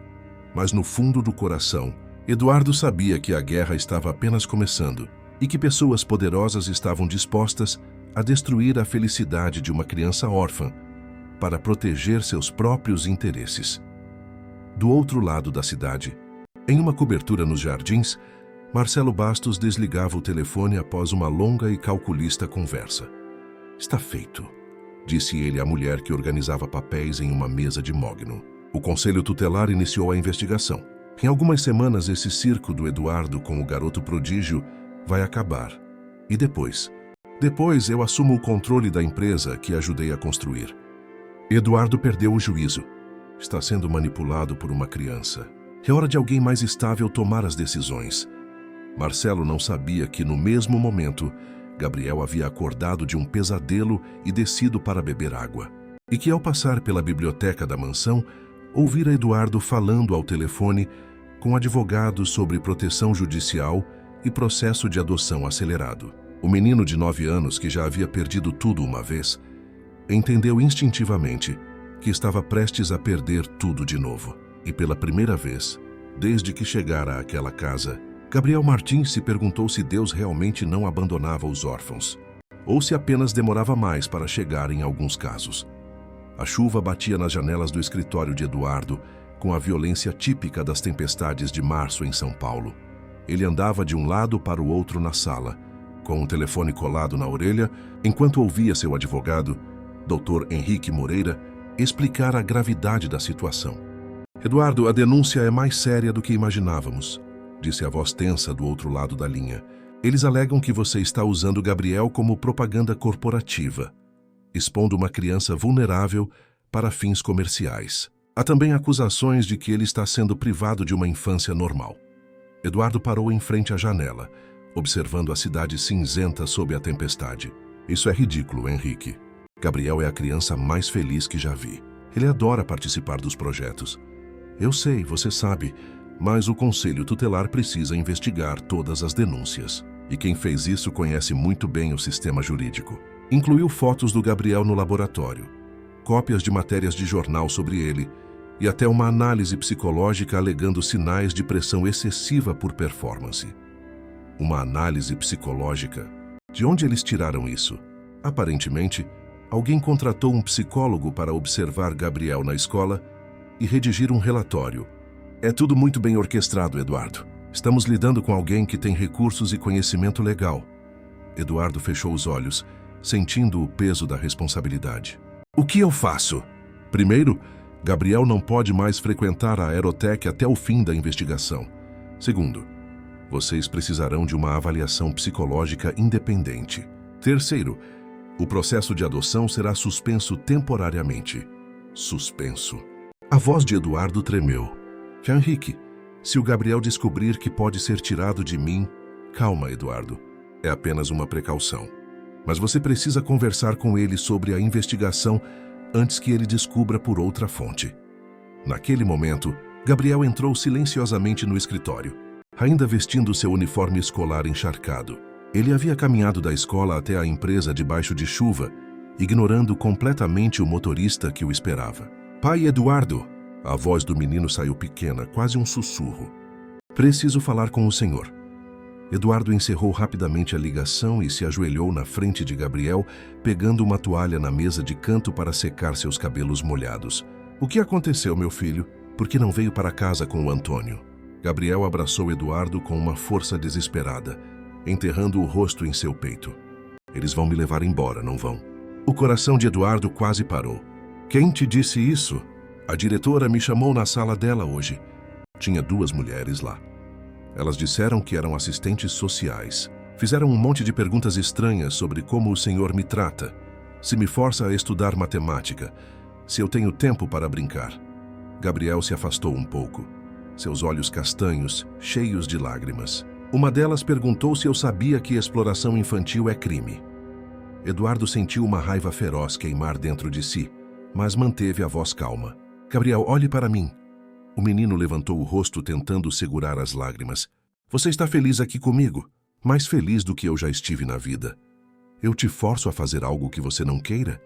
Mas no fundo do coração, Eduardo sabia que a guerra estava apenas começando e que pessoas poderosas estavam dispostas a destruir a felicidade de uma criança órfã para proteger seus próprios interesses. Do outro lado da cidade, em uma cobertura nos jardins, Marcelo Bastos desligava o telefone após uma longa e calculista conversa. Está feito. disse ele à mulher que organizava papéis em uma mesa de mogno. O conselho tutelar iniciou a investigação. Em algumas semanas, esse circo do Eduardo com o garoto prodígio vai acabar. E depois? Depois eu assumo o controle da empresa que ajudei a construir. Eduardo perdeu o juízo. Está sendo manipulado por uma criança. É hora de alguém mais estável tomar as decisões. Marcelo não sabia que, no mesmo momento, Gabriel havia acordado de um pesadelo e descido para beber água. E que, ao passar pela biblioteca da mansão, ouvira Eduardo falando ao telefone com advogados sobre proteção judicial e processo de adoção acelerado. O menino de 9 anos, que já havia perdido tudo uma vez, entendeu instintivamente que estava prestes a perder tudo de novo. E pela primeira vez, desde que chegara àquela casa, Gabriel Martins se perguntou se Deus realmente não abandonava os órfãos, ou se apenas demorava mais para chegar em alguns casos. A chuva batia nas janelas do escritório de Eduardo, com a violência típica das tempestades de março em São Paulo. Ele andava de um lado para o outro na sala, com o telefone colado na orelha, enquanto ouvia seu advogado, Dr. Henrique Moreira, explicar a gravidade da situação. Eduardo, a denúncia é mais séria do que imaginávamos, disse a voz tensa do outro lado da linha. Eles alegam que você está usando Gabriel como propaganda corporativa, expondo uma criança vulnerável para fins comerciais. Há também acusações de que ele está sendo privado de uma infância normal. Eduardo parou em frente à janela, observando a cidade cinzenta sob a tempestade. Isso é ridículo, Henrique. Gabriel é a criança mais feliz que já vi. Ele adora participar dos projetos. Eu sei, você sabe, mas o Conselho Tutelar precisa investigar todas as denúncias. E quem fez isso conhece muito bem o sistema jurídico. Incluiu fotos do Gabriel no laboratório, cópias de matérias de jornal sobre ele e até uma análise psicológica alegando sinais de pressão excessiva por performance. Uma análise psicológica? De onde eles tiraram isso? Aparentemente, alguém contratou um psicólogo para observar Gabriel na escola e redigir um relatório. É tudo muito bem orquestrado, Eduardo. Estamos lidando com alguém que tem recursos e conhecimento legal. Eduardo fechou os olhos, sentindo o peso da responsabilidade. O que eu faço? Primeiro, Gabriel não pode mais frequentar a Aerotech até o fim da investigação. Segundo, vocês precisarão de uma avaliação psicológica independente. Terceiro, o processo de adoção será suspenso temporariamente. Suspenso. A voz de Eduardo tremeu. Henrique, se o Gabriel descobrir que pode ser tirado de mim... Calma, Eduardo. É apenas uma precaução. Mas você precisa conversar com ele sobre a investigação antes que ele descubra por outra fonte. Naquele momento, Gabriel entrou silenciosamente no escritório, ainda vestindo seu uniforme escolar encharcado. Ele havia caminhado da escola até a empresa debaixo de chuva, ignorando completamente o motorista que o esperava. Pai Eduardo! A voz do menino saiu pequena, quase um sussurro. Preciso falar com o senhor. Eduardo encerrou rapidamente a ligação e se ajoelhou na frente de Gabriel, pegando uma toalha na mesa de canto para secar seus cabelos molhados. O que aconteceu, meu filho? Por que não veio para casa com o Antônio? Gabriel abraçou Eduardo com uma força desesperada, enterrando o rosto em seu peito. Eles vão me levar embora, não vão? O coração de Eduardo quase parou. Quem te disse isso? A diretora me chamou na sala dela hoje. Tinha 2 mulheres lá. Elas disseram que eram assistentes sociais. Fizeram um monte de perguntas estranhas sobre como o senhor me trata, se me força a estudar matemática, se eu tenho tempo para brincar. Gabriel se afastou um pouco, seus olhos castanhos, cheios de lágrimas. Uma delas perguntou se eu sabia que exploração infantil é crime. Eduardo sentiu uma raiva feroz queimar dentro de si, mas manteve a voz calma. Gabriel, olhe para mim. O menino levantou o rosto tentando segurar as lágrimas. Você está feliz aqui comigo? Mais feliz do que eu já estive na vida. Eu te forço a fazer algo que você não queira?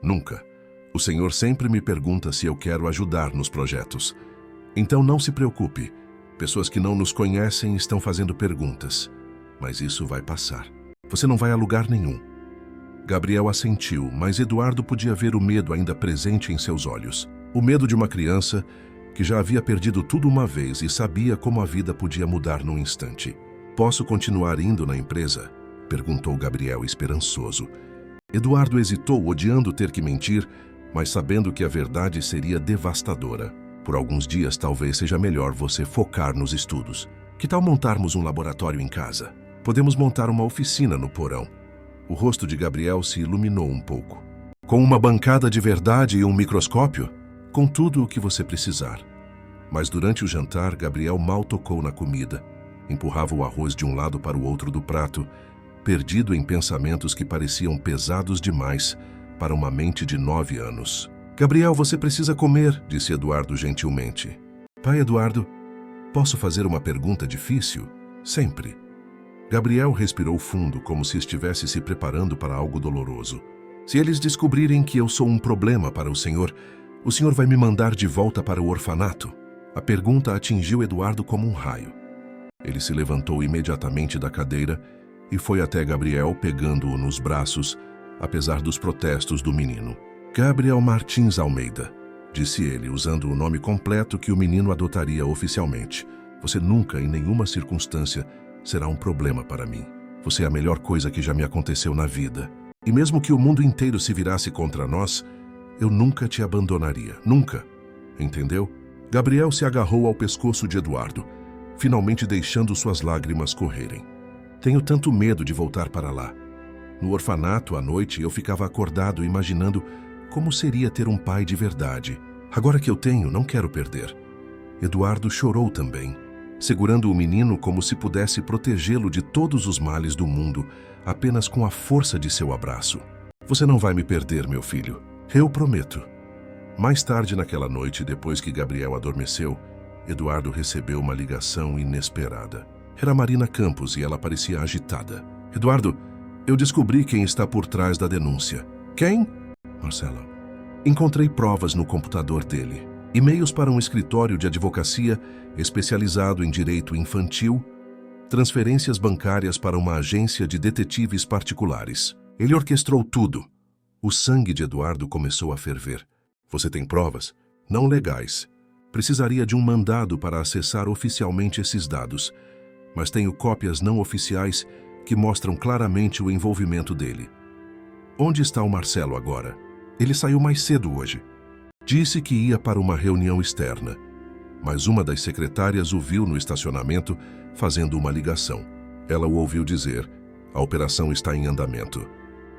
Nunca. O Senhor sempre me pergunta se eu quero ajudar nos projetos. Então não se preocupe. Pessoas que não nos conhecem estão fazendo perguntas. Mas isso vai passar. Você não vai a lugar nenhum. Gabriel assentiu, mas Eduardo podia ver o medo ainda presente em seus olhos. O medo de uma criança que já havia perdido tudo uma vez e sabia como a vida podia mudar num instante. Posso continuar indo na empresa? Perguntou Gabriel esperançoso. Eduardo hesitou, odiando ter que mentir, mas sabendo que a verdade seria devastadora. Por alguns dias, talvez seja melhor você focar nos estudos. Que tal montarmos um laboratório em casa? Podemos montar uma oficina no porão. O rosto de Gabriel se iluminou um pouco. Com uma bancada de verdade e um microscópio? Com tudo o que você precisar. Mas durante o jantar, Gabriel mal tocou na comida. Empurrava o arroz de um lado para o outro do prato, perdido em pensamentos que pareciam pesados demais para uma mente de 9 anos. Gabriel, você precisa comer, disse Eduardo gentilmente. Pai Eduardo, posso fazer uma pergunta difícil? Sempre. Gabriel respirou fundo, como se estivesse se preparando para algo doloroso. Se eles descobrirem que eu sou um problema para o senhor vai me mandar de volta para o orfanato? A pergunta atingiu Eduardo como um raio. Ele se levantou imediatamente da cadeira e foi até Gabriel, pegando-o nos braços, apesar dos protestos do menino. Gabriel Martins Almeida, disse ele, usando o nome completo que o menino adotaria oficialmente. Você nunca, em nenhuma circunstância, será um problema para mim. Você é a melhor coisa que já me aconteceu na vida. E mesmo que o mundo inteiro se virasse contra nós, eu nunca te abandonaria. Nunca. Entendeu? Gabriel se agarrou ao pescoço de Eduardo, finalmente deixando suas lágrimas correrem. Tenho tanto medo de voltar para lá. No orfanato, à noite, eu ficava acordado imaginando como seria ter um pai de verdade. Agora que eu tenho, não quero perder. Eduardo chorou também, segurando o menino como se pudesse protegê-lo de todos os males do mundo, apenas com a força de seu abraço. Você não vai me perder, meu filho. Eu prometo. Mais tarde naquela noite, depois que Gabriel adormeceu, Eduardo recebeu uma ligação inesperada. Era Marina Campos e ela parecia agitada. Eduardo, eu descobri quem está por trás da denúncia. Quem? Marcelo. Encontrei provas no computador dele. E-mails para um escritório de advocacia especializado em direito infantil, transferências bancárias para uma agência de detetives particulares. Ele orquestrou tudo. O sangue de Eduardo começou a ferver. Você tem provas? Não legais. Precisaria de um mandado para acessar oficialmente esses dados, mas tenho cópias não oficiais que mostram claramente o envolvimento dele. Onde está o Marcelo agora? Ele saiu mais cedo hoje. Disse que ia para uma reunião externa, mas uma das secretárias o viu no estacionamento fazendo uma ligação. Ela o ouviu dizer: a operação está em andamento.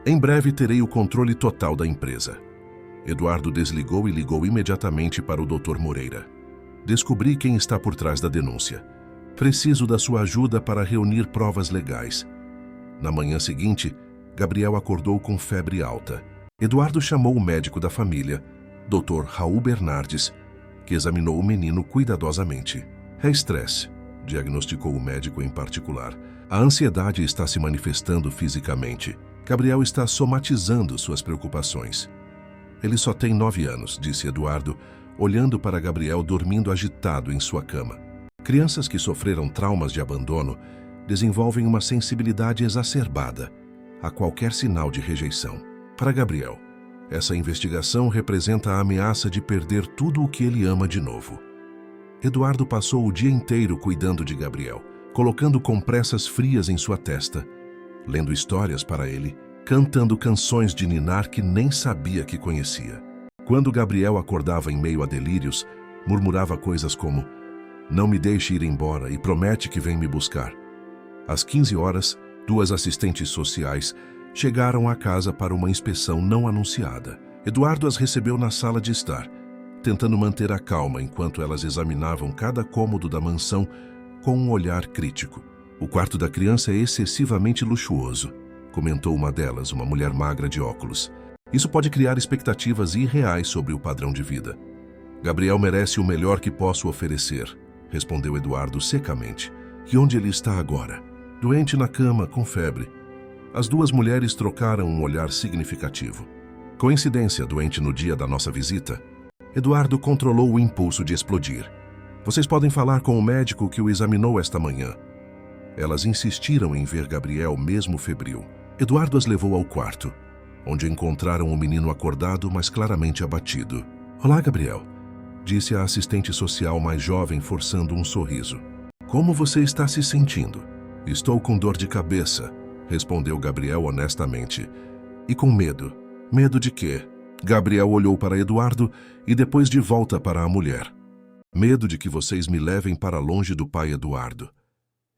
Em breve terei o controle total da empresa. Eduardo desligou e ligou imediatamente para o Dr. Moreira. Descobri quem está por trás da denúncia. Preciso da sua ajuda para reunir provas legais. Na manhã seguinte, Gabriel acordou com febre alta. Eduardo chamou o médico da família, Dr. Raul Bernardes, que examinou o menino cuidadosamente. É estresse, diagnosticou o médico em particular. A ansiedade está se manifestando fisicamente. Gabriel está somatizando suas preocupações. Ele só tem 9 anos, disse Eduardo, olhando para Gabriel dormindo agitado em sua cama. Crianças que sofreram traumas de abandono desenvolvem uma sensibilidade exacerbada a qualquer sinal de rejeição. Para Gabriel, essa investigação representa a ameaça de perder tudo o que ele ama de novo. Eduardo passou o dia inteiro cuidando de Gabriel, colocando compressas frias em sua testa, lendo histórias para ele, cantando canções de ninar que nem sabia que conhecia. Quando Gabriel acordava em meio a delírios, murmurava coisas como: não me deixe ir embora e promete que vem me buscar. Às 15 horas, 2 assistentes sociais chegaram à casa para uma inspeção não anunciada. Eduardo as recebeu na sala de estar, tentando manter a calma enquanto elas examinavam cada cômodo da mansão com um olhar crítico. O quarto da criança é excessivamente luxuoso, comentou uma delas, uma mulher magra de óculos. Isso pode criar expectativas irreais sobre o padrão de vida. Gabriel merece o melhor que posso oferecer, respondeu Eduardo secamente. E onde ele está agora? Doente na cama, com febre. As 2 mulheres trocaram um olhar significativo. Coincidência, doente no dia da nossa visita? Eduardo controlou o impulso de explodir. Vocês podem falar com o médico que o examinou esta manhã. Elas insistiram em ver Gabriel mesmo febril. Eduardo as levou ao quarto, onde encontraram o menino acordado, mas claramente abatido. Olá, Gabriel, disse a assistente social mais jovem, forçando um sorriso. Como você está se sentindo? Estou com dor de cabeça, respondeu Gabriel honestamente. e com medo. Medo de quê? Gabriel olhou para Eduardo e depois de volta para a mulher. Medo de que vocês me levem para longe do pai Eduardo.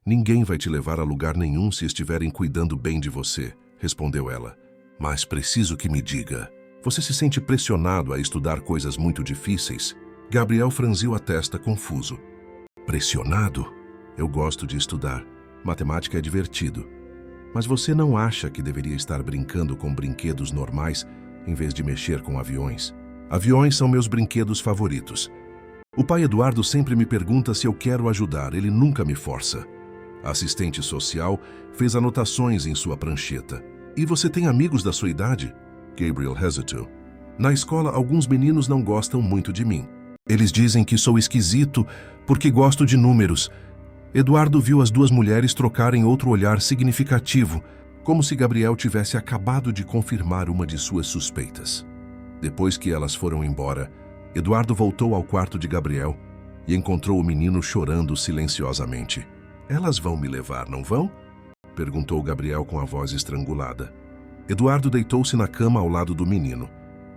Ninguém vai te levar a lugar nenhum se estiverem cuidando bem de você, respondeu ela. Mas preciso que me diga. Você se sente pressionado a estudar coisas muito difíceis? Gabriel franziu a testa confuso. Pressionado? Eu gosto de estudar. Matemática é divertido. Mas você não acha que deveria estar brincando com brinquedos normais em vez de mexer com aviões? Aviões são meus brinquedos favoritos. O pai Eduardo sempre me pergunta se eu quero ajudar, ele nunca me força. A assistente social fez anotações em sua prancheta. E você tem amigos da sua idade? Gabriel hesitou. Na escola, alguns meninos não gostam muito de mim. Eles dizem que sou esquisito porque gosto de números. Eduardo viu as duas mulheres trocarem outro olhar significativo, como se Gabriel tivesse acabado de confirmar uma de suas suspeitas. Depois que elas foram embora, Eduardo voltou ao quarto de Gabriel e encontrou o menino chorando silenciosamente. Elas vão me levar, não vão? Perguntou Gabriel com a voz estrangulada. Eduardo deitou-se na cama ao lado do menino,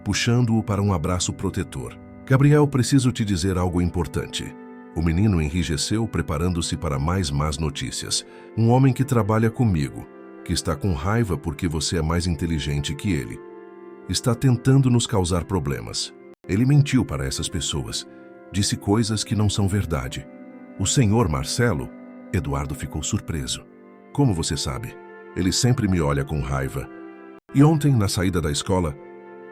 puxando-o para um abraço protetor. Gabriel, preciso te dizer algo importante. O menino enrijeceu, preparando-se para mais más notícias. Um homem que trabalha comigo, que está com raiva porque você é mais inteligente que ele. Está tentando nos causar problemas. Ele mentiu para essas pessoas. Disse coisas que não são verdade. O senhor Marcelo? Eduardo ficou surpreso. Como você sabe? Ele sempre me olha com raiva. E ontem, na saída da escola,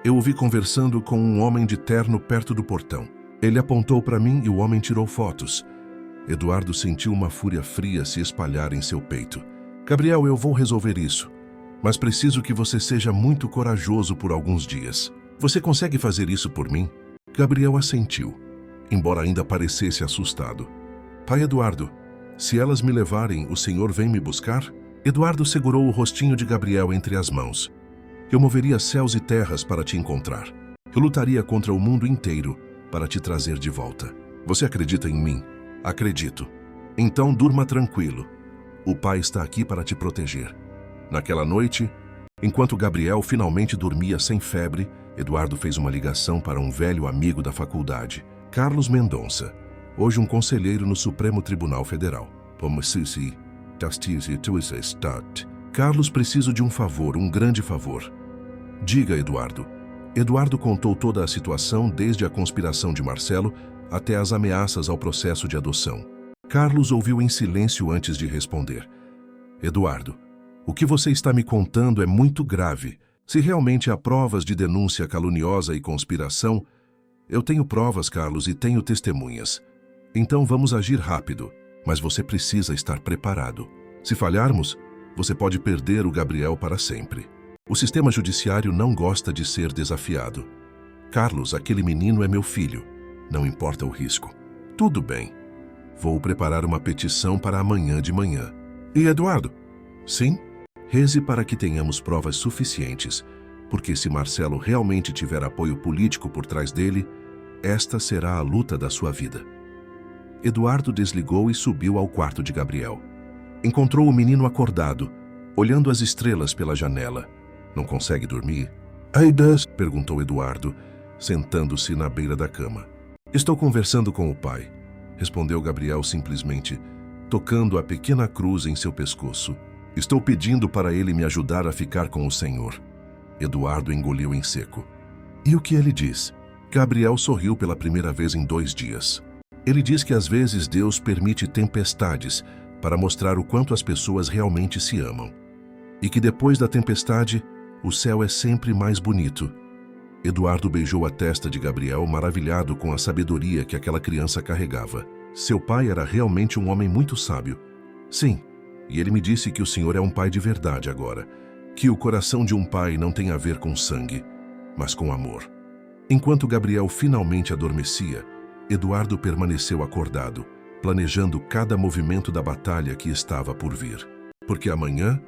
eu o vi conversando com um homem de terno perto do portão. Ele apontou para mim e o homem tirou fotos. Eduardo sentiu uma fúria fria se espalhar em seu peito. Gabriel, eu vou resolver isso, mas preciso que você seja muito corajoso por alguns dias. Você consegue fazer isso por mim? Gabriel assentiu, embora ainda parecesse assustado. Pai Eduardo, se elas me levarem, o senhor vem me buscar? Eduardo segurou o rostinho de Gabriel entre as mãos. Eu moveria céus e terras para te encontrar. Eu lutaria contra o mundo inteiro para te trazer de volta. Você acredita em mim? Acredito. Então durma tranquilo. O pai está aqui para te proteger. Naquela noite, enquanto Gabriel finalmente dormia sem febre, Eduardo fez uma ligação para um velho amigo da faculdade, Carlos Mendonça, hoje um conselheiro no Supremo Tribunal Federal. Carlos, preciso de um favor, um grande favor. Diga, Eduardo. Eduardo contou toda a situação, desde a conspiração de Marcelo até as ameaças ao processo de adoção. Carlos ouviu em silêncio antes de responder. Eduardo, o que você está me contando é muito grave. Se realmente há provas de denúncia caluniosa e conspiração, eu tenho provas, Carlos, e tenho testemunhas. Então vamos agir rápido, mas você precisa estar preparado. Se falharmos, você pode perder o Gabriel para sempre. O sistema judiciário não gosta de ser desafiado. Carlos, aquele menino é meu filho. Não importa o risco. Tudo bem. Vou preparar uma petição para amanhã de manhã. E Eduardo? Sim? Reze para que tenhamos provas suficientes, porque se Marcelo realmente tiver apoio político por trás dele, esta será a luta da sua vida. Eduardo desligou e subiu ao quarto de Gabriel. Encontrou o menino acordado, olhando as estrelas pela janela. Não consegue dormir? Aidas? Perguntou Eduardo, sentando-se na beira da cama. Estou conversando com o pai, respondeu Gabriel simplesmente, tocando a pequena cruz em seu pescoço. Estou pedindo para ele me ajudar a ficar com o Senhor. Eduardo engoliu em seco. E o que ele diz? Gabriel sorriu pela primeira vez em 2 dias. Ele diz que às vezes Deus permite tempestades para mostrar o quanto as pessoas realmente se amam. E que depois da tempestade, o céu é sempre mais bonito. Eduardo beijou a testa de Gabriel, maravilhado com a sabedoria que aquela criança carregava. Seu pai era realmente um homem muito sábio. Sim, e ele me disse que o senhor é um pai de verdade agora, que o coração de um pai não tem a ver com sangue, mas com amor. Enquanto Gabriel finalmente adormecia, Eduardo permaneceu acordado, planejando cada movimento da batalha que estava por vir. Porque amanhã,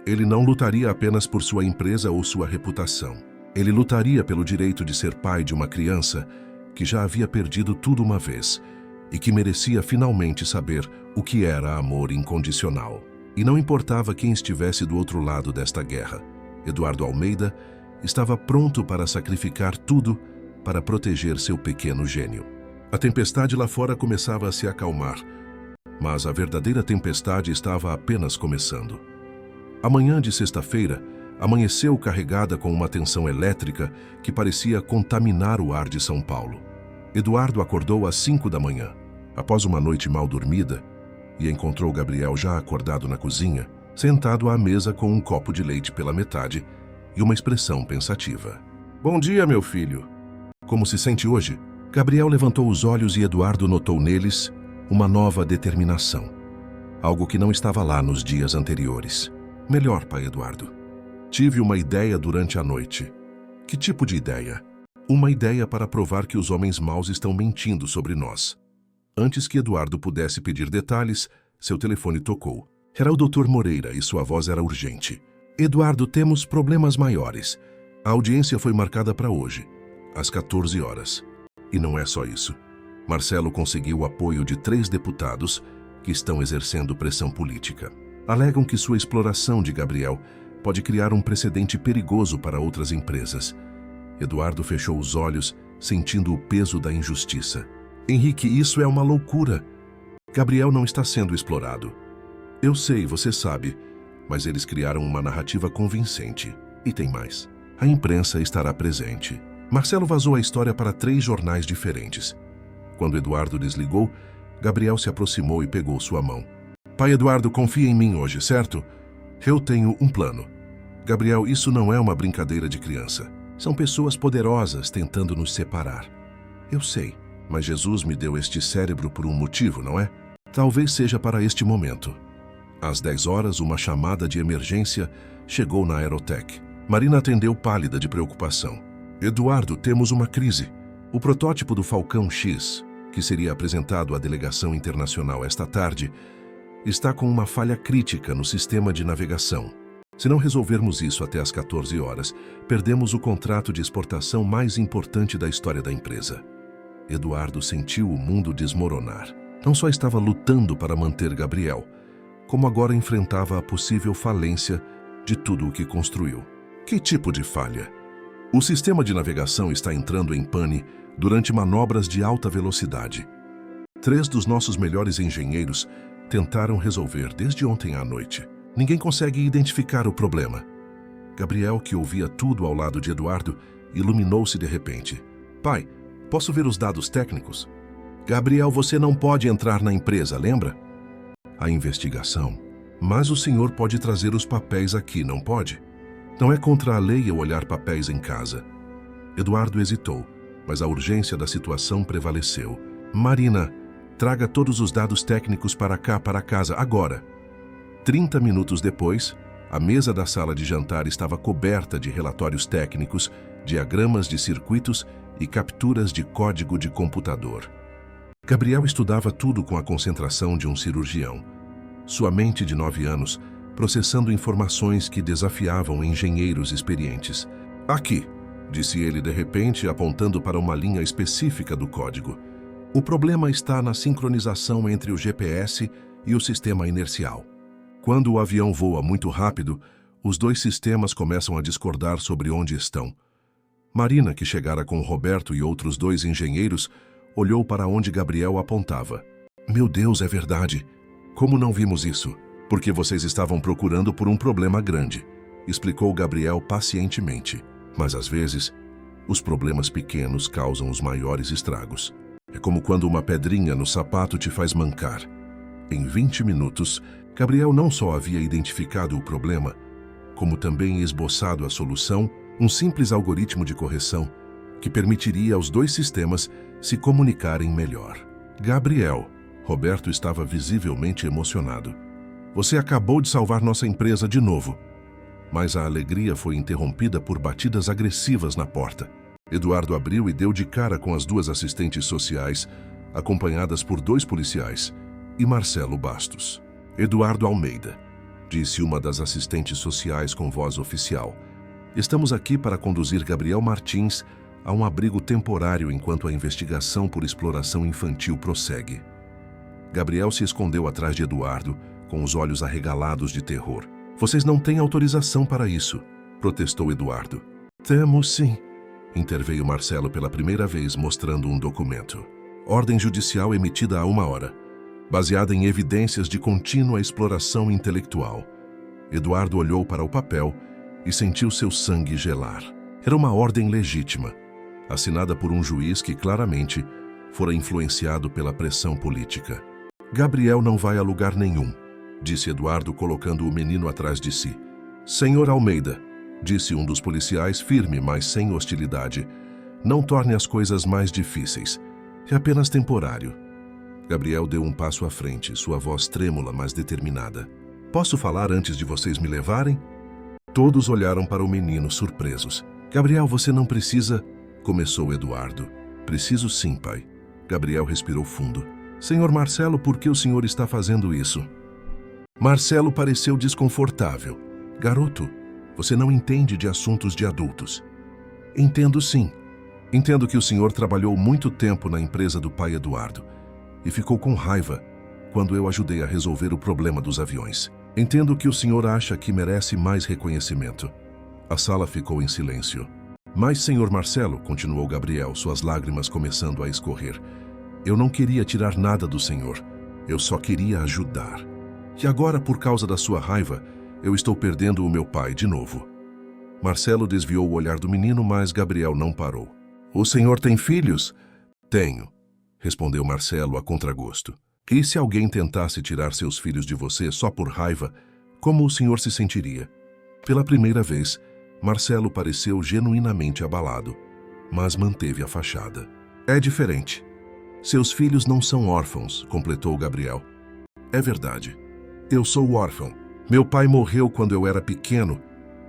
ele não lutaria apenas por sua empresa ou sua reputação. Ele lutaria pelo direito de ser pai de uma criança que já havia perdido tudo uma vez e que merecia finalmente saber o que era amor incondicional. E não importava quem estivesse do outro lado desta guerra. Eduardo Almeida estava pronto para sacrificar tudo para proteger seu pequeno gênio. A tempestade lá fora começava a se acalmar, mas a verdadeira tempestade estava apenas começando. A manhã de sexta-feira amanheceu carregada com uma tensão elétrica que parecia contaminar o ar de São Paulo. Eduardo acordou às 5 da manhã, após uma noite mal dormida, e encontrou Gabriel já acordado na cozinha, sentado à mesa com um copo de leite pela metade e uma expressão pensativa. "Bom dia, meu filho. Como se sente hoje?" Gabriel levantou os olhos e Eduardo notou neles uma nova determinação. Algo que não estava lá nos dias anteriores. "Melhor, pai Eduardo. Tive uma ideia durante a noite." "Que tipo de ideia?" "Uma ideia para provar que os homens maus estão mentindo sobre nós." Antes que Eduardo pudesse pedir detalhes, seu telefone tocou. Era o Dr. Moreira e sua voz era urgente. "Eduardo, temos problemas maiores. A audiência foi marcada para hoje, às 14 horas. E não é só isso. Marcelo conseguiu o apoio de 3 deputados que estão exercendo pressão política. Alegam que sua exploração de Gabriel pode criar um precedente perigoso para outras empresas." Eduardo fechou os olhos, sentindo o peso da injustiça. "Henrique, isso é uma loucura. Gabriel não está sendo explorado." "Eu sei, você sabe, mas eles criaram uma narrativa convincente. E tem mais. A imprensa estará presente." Marcelo vazou a história para 3 jornais diferentes. Quando Eduardo desligou, Gabriel se aproximou e pegou sua mão. "Pai Eduardo, confia em mim hoje, certo? Eu tenho um plano." "Gabriel, isso não é uma brincadeira de criança. São pessoas poderosas tentando nos separar." "Eu sei, mas Jesus me deu este cérebro por um motivo, não é? Talvez seja para este momento." Às 10 horas, uma chamada de emergência chegou na Aerotech. Marina atendeu pálida de preocupação. "Eduardo, temos uma crise. O protótipo do Falcão X, que seria apresentado à delegação internacional esta tarde, está com uma falha crítica no sistema de navegação. Se não resolvermos isso até às 14 horas, perdemos o contrato de exportação mais importante da história da empresa." Eduardo sentiu o mundo desmoronar. Não só estava lutando para manter Gabriel, como agora enfrentava a possível falência de tudo o que construiu. Que tipo de falha? "O sistema de navegação está entrando em pane durante manobras de alta velocidade. 3 dos nossos melhores engenheiros tentaram resolver desde ontem à noite. Ninguém consegue identificar o problema." Gabriel, que ouvia tudo ao lado de Eduardo, iluminou-se de repente. "Pai, posso ver os dados técnicos?" "Gabriel, você não pode entrar na empresa, lembra?" "A investigação. Mas o senhor pode trazer os papéis aqui, não pode? Não é contra a lei eu olhar papéis em casa." Eduardo hesitou, mas a urgência da situação prevaleceu. "Marina, traga todos os dados técnicos para cá, para casa, agora." 30 minutos depois, a mesa da sala de jantar estava coberta de relatórios técnicos, diagramas de circuitos e capturas de código de computador. Gabriel estudava tudo com a concentração de um cirurgião. Sua mente de 9 anos, processando informações que desafiavam engenheiros experientes. "Aqui", disse ele de repente, apontando para uma linha específica do código. "O problema está na sincronização entre o GPS e o sistema inercial. Quando o avião voa muito rápido, os 2 sistemas começam a discordar sobre onde estão." Marina, que chegara com Roberto e outros 2 engenheiros, olhou para onde Gabriel apontava. "Meu Deus, é verdade. Como não vimos isso?" "Porque vocês estavam procurando por um problema grande", explicou Gabriel pacientemente. "Mas às vezes, os problemas pequenos causam os maiores estragos. É como quando uma pedrinha no sapato te faz mancar." Em 20 minutos, Gabriel não só havia identificado o problema, como também esboçado a solução, um simples algoritmo de correção que permitiria aos 2 sistemas se comunicarem melhor. "Gabriel", Roberto estava visivelmente emocionado. "Você acabou de salvar nossa empresa de novo." Mas a alegria foi interrompida por batidas agressivas na porta. Eduardo abriu e deu de cara com as 2 assistentes sociais, acompanhadas por 2 policiais, e Marcelo Bastos. "Eduardo Almeida", disse uma das assistentes sociais com voz oficial. "Estamos aqui para conduzir Gabriel Martins a um abrigo temporário enquanto a investigação por exploração infantil prossegue." Gabriel se escondeu atrás de Eduardo, com os olhos arregalados de terror. "Vocês não têm autorização para isso." protestou Eduardo. Temos sim, interveio Marcelo pela primeira vez mostrando um documento. Ordem judicial emitida há 1 hora, baseada em evidências de contínua exploração intelectual. Eduardo olhou para o papel e sentiu seu sangue gelar. Era uma ordem legítima, assinada por um juiz que claramente fora influenciado pela pressão política. Gabriel não vai a lugar nenhum, disse Eduardo colocando o menino atrás de si. Senhor Almeida, disse um dos policiais firme, mas sem hostilidade, não torne as coisas mais difíceis. É apenas temporário. Gabriel deu um passo à frente, sua voz trêmula, mas determinada. Posso falar antes de vocês me levarem? Todos olharam para o menino, surpresos. Gabriel, você não precisa... Começou Eduardo. Preciso sim, pai. Gabriel respirou fundo. Senhor Marcelo, por que o senhor está fazendo isso? Marcelo pareceu desconfortável. Garoto, você não entende de assuntos de adultos. Entendo sim. Entendo que o senhor trabalhou muito tempo na empresa do pai Eduardo e ficou com raiva quando eu ajudei a resolver o problema dos aviões. Entendo que o senhor acha que merece mais reconhecimento. A sala ficou em silêncio. Mas, senhor Marcelo, continuou Gabriel, suas lágrimas começando a escorrer, eu não queria tirar nada do senhor. Eu só queria ajudar. E agora, por causa da sua raiva, eu estou perdendo o meu pai de novo. Marcelo desviou o olhar do menino, mas Gabriel não parou. O senhor tem filhos? Tenho, respondeu Marcelo a contragosto. E se alguém tentasse tirar seus filhos de você só por raiva, como o senhor se sentiria? Pela primeira vez, Marcelo pareceu genuinamente abalado, mas manteve a fachada. É diferente. Seus filhos não são órfãos, completou Gabriel. É verdade. Eu sou órfão. Meu pai morreu quando eu era pequeno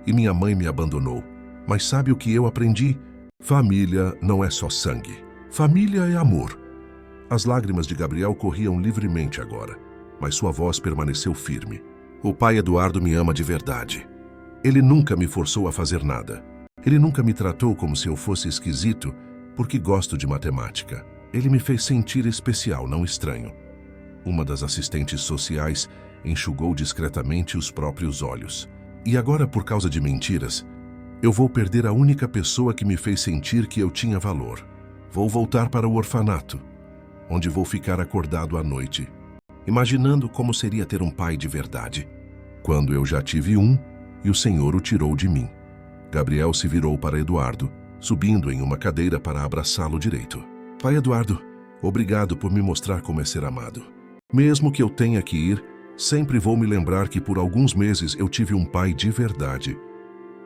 e minha mãe me abandonou. Mas sabe o que eu aprendi? Família não é só sangue. Família é amor. As lágrimas de Gabriel corriam livremente agora, mas sua voz permaneceu firme. O pai Eduardo me ama de verdade. Ele nunca me forçou a fazer nada. Ele nunca me tratou como se eu fosse esquisito porque gosto de matemática. Ele me fez sentir especial, não estranho. Uma das assistentes sociais enxugou discretamente os próprios olhos. E agora, por causa de mentiras, eu vou perder a única pessoa que me fez sentir que eu tinha valor. Vou voltar para o orfanato, onde vou ficar acordado à noite, imaginando como seria ter um pai de verdade. Quando eu já tive um, e o Senhor o tirou de mim. Gabriel se virou para Eduardo, subindo em uma cadeira para abraçá-lo direito. Pai Eduardo, obrigado por me mostrar como é ser amado. Mesmo que eu tenha que ir, sempre vou me lembrar que por alguns meses eu tive um pai de verdade.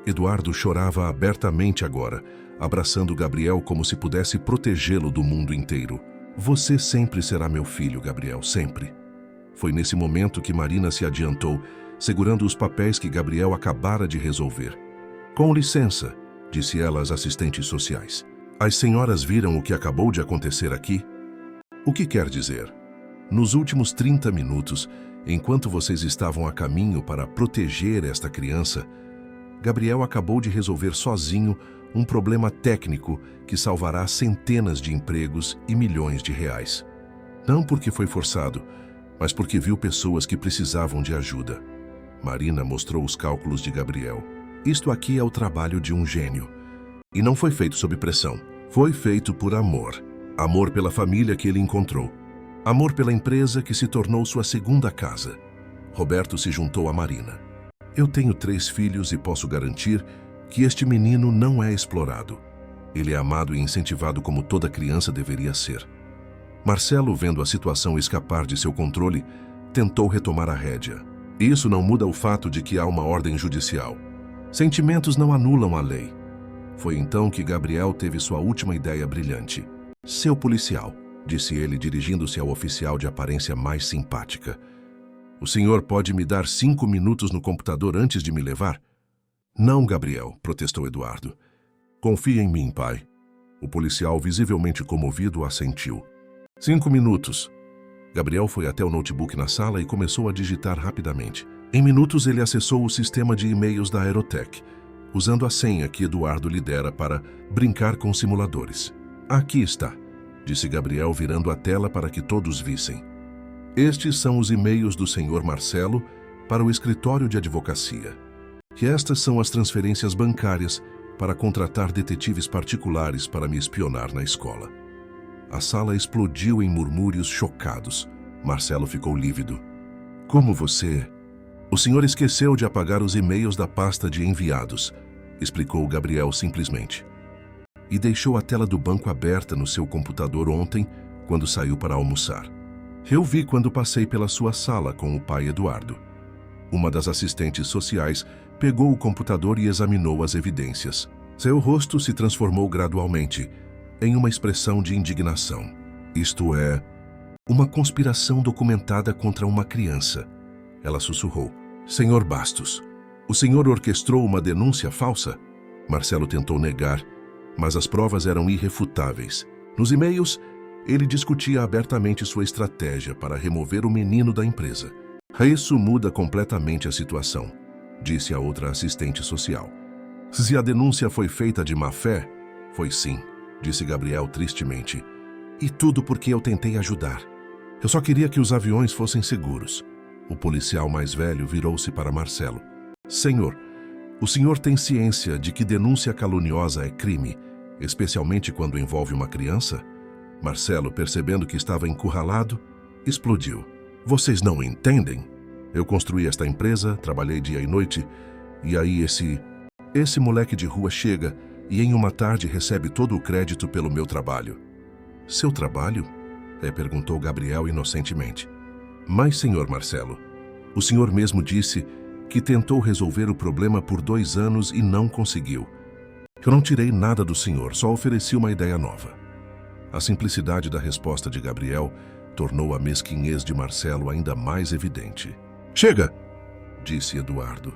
Eduardo chorava abertamente agora, abraçando Gabriel como se pudesse protegê-lo do mundo inteiro. Você sempre será meu filho, Gabriel, sempre. Foi nesse momento que Marina se adiantou, segurando os papéis que Gabriel acabara de resolver. Com licença, disse ela às assistentes sociais. As senhoras viram o que acabou de acontecer aqui? O que quer dizer? Nos últimos 30 minutos, enquanto vocês estavam a caminho para proteger esta criança, Gabriel acabou de resolver sozinho um problema técnico que salvará centenas de empregos e milhões de reais. Não porque foi forçado, mas porque viu pessoas que precisavam de ajuda. Marina mostrou os cálculos de Gabriel. Isto aqui é o trabalho de um gênio. E não foi feito sob pressão. Foi feito por amor. Amor pela família que ele encontrou. Amor pela empresa que se tornou sua segunda casa. Roberto se juntou a Marina. Eu tenho 3 filhos e posso garantir que este menino não é explorado. Ele é amado e incentivado como toda criança deveria ser. Marcelo, vendo a situação escapar de seu controle, tentou retomar a rédea. Isso não muda o fato de que há uma ordem judicial. Sentimentos não anulam a lei. Foi então que Gabriel teve sua última ideia brilhante. Seu policial, disse ele dirigindo-se ao oficial de aparência mais simpática. O senhor pode me dar 5 minutos no computador antes de me levar? Não, Gabriel, protestou Eduardo. Confie em mim, pai. O policial, visivelmente comovido, assentiu. 5 minutos. Gabriel foi até o notebook na sala e começou a digitar rapidamente. Em minutos, ele acessou o sistema de e-mails da Aerotech, usando a senha que Eduardo lhe dera para brincar com simuladores. Aqui está, disse Gabriel, virando a tela para que todos vissem. Estes são os e-mails do senhor Marcelo para o escritório de advocacia. que estas são as transferências bancárias para contratar detetives particulares para me espionar na escola. A sala explodiu em murmúrios chocados. Marcelo ficou lívido. Como você... O senhor esqueceu de apagar os e-mails da pasta de enviados, explicou Gabriel simplesmente. E deixou a tela do banco aberta no seu computador ontem, quando saiu para almoçar. Eu vi quando passei pela sua sala com o pai Eduardo. Uma das assistentes sociais pegou o computador e examinou as evidências. Seu rosto se transformou gradualmente em uma expressão de indignação. Isto é, uma conspiração documentada contra uma criança. Ela sussurrou. Senhor Bastos, o senhor orquestrou uma denúncia falsa? Marcelo tentou negar, mas as provas eram irrefutáveis. Nos e-mails, ele discutia abertamente sua estratégia para remover o menino da empresa. Isso muda completamente a situação, disse a outra assistente social. Se a denúncia foi feita de má fé, foi sim, disse Gabriel tristemente. E tudo porque eu tentei ajudar. Eu só queria que os aviões fossem seguros. O policial mais velho virou-se para Marcelo. Senhor, o senhor tem ciência de que denúncia caluniosa é crime, especialmente quando envolve uma criança? Marcelo, percebendo que estava encurralado, explodiu. Vocês não entendem? Eu construí esta empresa, trabalhei dia e noite, e aí esse moleque de rua chega e em uma tarde recebe todo o crédito pelo meu trabalho. Seu trabalho? Perguntou Gabriel inocentemente. Mas, senhor Marcelo, o senhor mesmo disse que tentou resolver o problema por 2 anos e não conseguiu. Eu não tirei nada do senhor, só ofereci uma ideia nova. A simplicidade da resposta de Gabriel tornou a mesquinhez de Marcelo ainda mais evidente. Chega! Disse Eduardo.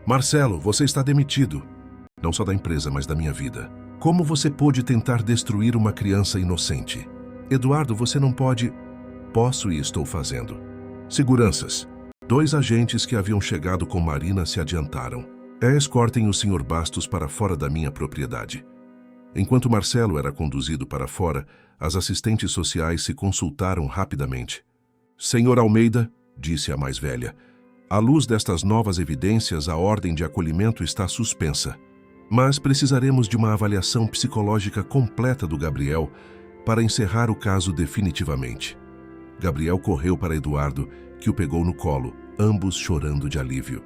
Marcelo, você está demitido. Não só da empresa, mas da minha vida. Como você pôde tentar destruir uma criança inocente? Eduardo, você não pode... Posso e estou fazendo. Seguranças. 2 agentes que haviam chegado com Marina se adiantaram. Escortem o Sr. Bastos para fora da minha propriedade. Enquanto Marcelo era conduzido para fora, as assistentes sociais se consultaram rapidamente. Senhor Almeida, disse a mais velha, à luz destas novas evidências, a ordem de acolhimento está suspensa. Mas precisaremos de uma avaliação psicológica completa do Gabriel para encerrar o caso definitivamente. Gabriel correu para Eduardo, que o pegou no colo, ambos chorando de alívio.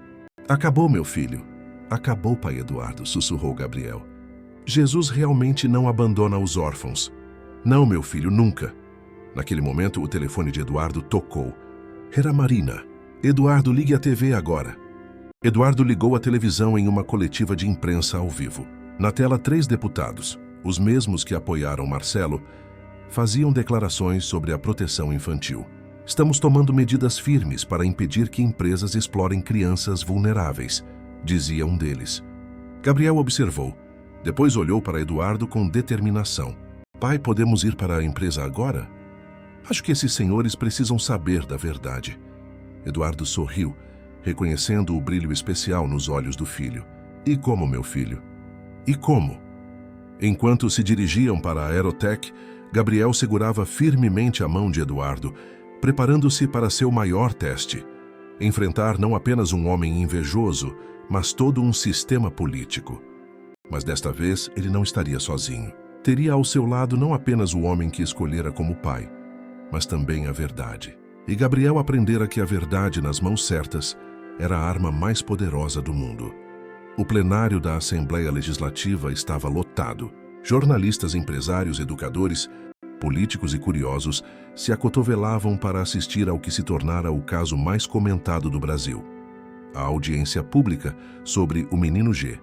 Acabou, meu filho. Acabou, pai Eduardo, sussurrou Gabriel. Jesus realmente não abandona os órfãos. Não, meu filho, nunca. Naquele momento, o telefone de Eduardo tocou. Era Marina. Eduardo, ligue a TV agora. Eduardo ligou a televisão em uma coletiva de imprensa ao vivo. Na tela, 3 deputados, os mesmos que apoiaram Marcelo, faziam declarações sobre a proteção infantil. Estamos tomando medidas firmes para impedir que empresas explorem crianças vulneráveis, dizia um deles. Gabriel observou. Depois olhou para Eduardo com determinação. Pai, podemos ir para a empresa agora? Acho que esses senhores precisam saber da verdade. Eduardo sorriu, reconhecendo o brilho especial nos olhos do filho. E como, meu filho? E como? Enquanto se dirigiam para a Aerotech, Gabriel segurava firmemente a mão de Eduardo, preparando-se para seu maior teste. Enfrentar não apenas um homem invejoso, mas todo um sistema político. Mas desta vez ele não estaria sozinho. Teria ao seu lado não apenas o homem que escolhera como pai, mas também a verdade. E Gabriel aprendera que a verdade nas mãos certas era a arma mais poderosa do mundo. O plenário da Assembleia Legislativa estava lotado. Jornalistas, empresários, educadores, políticos e curiosos se acotovelavam para assistir ao que se tornara o caso mais comentado do Brasil. A audiência pública sobre o menino G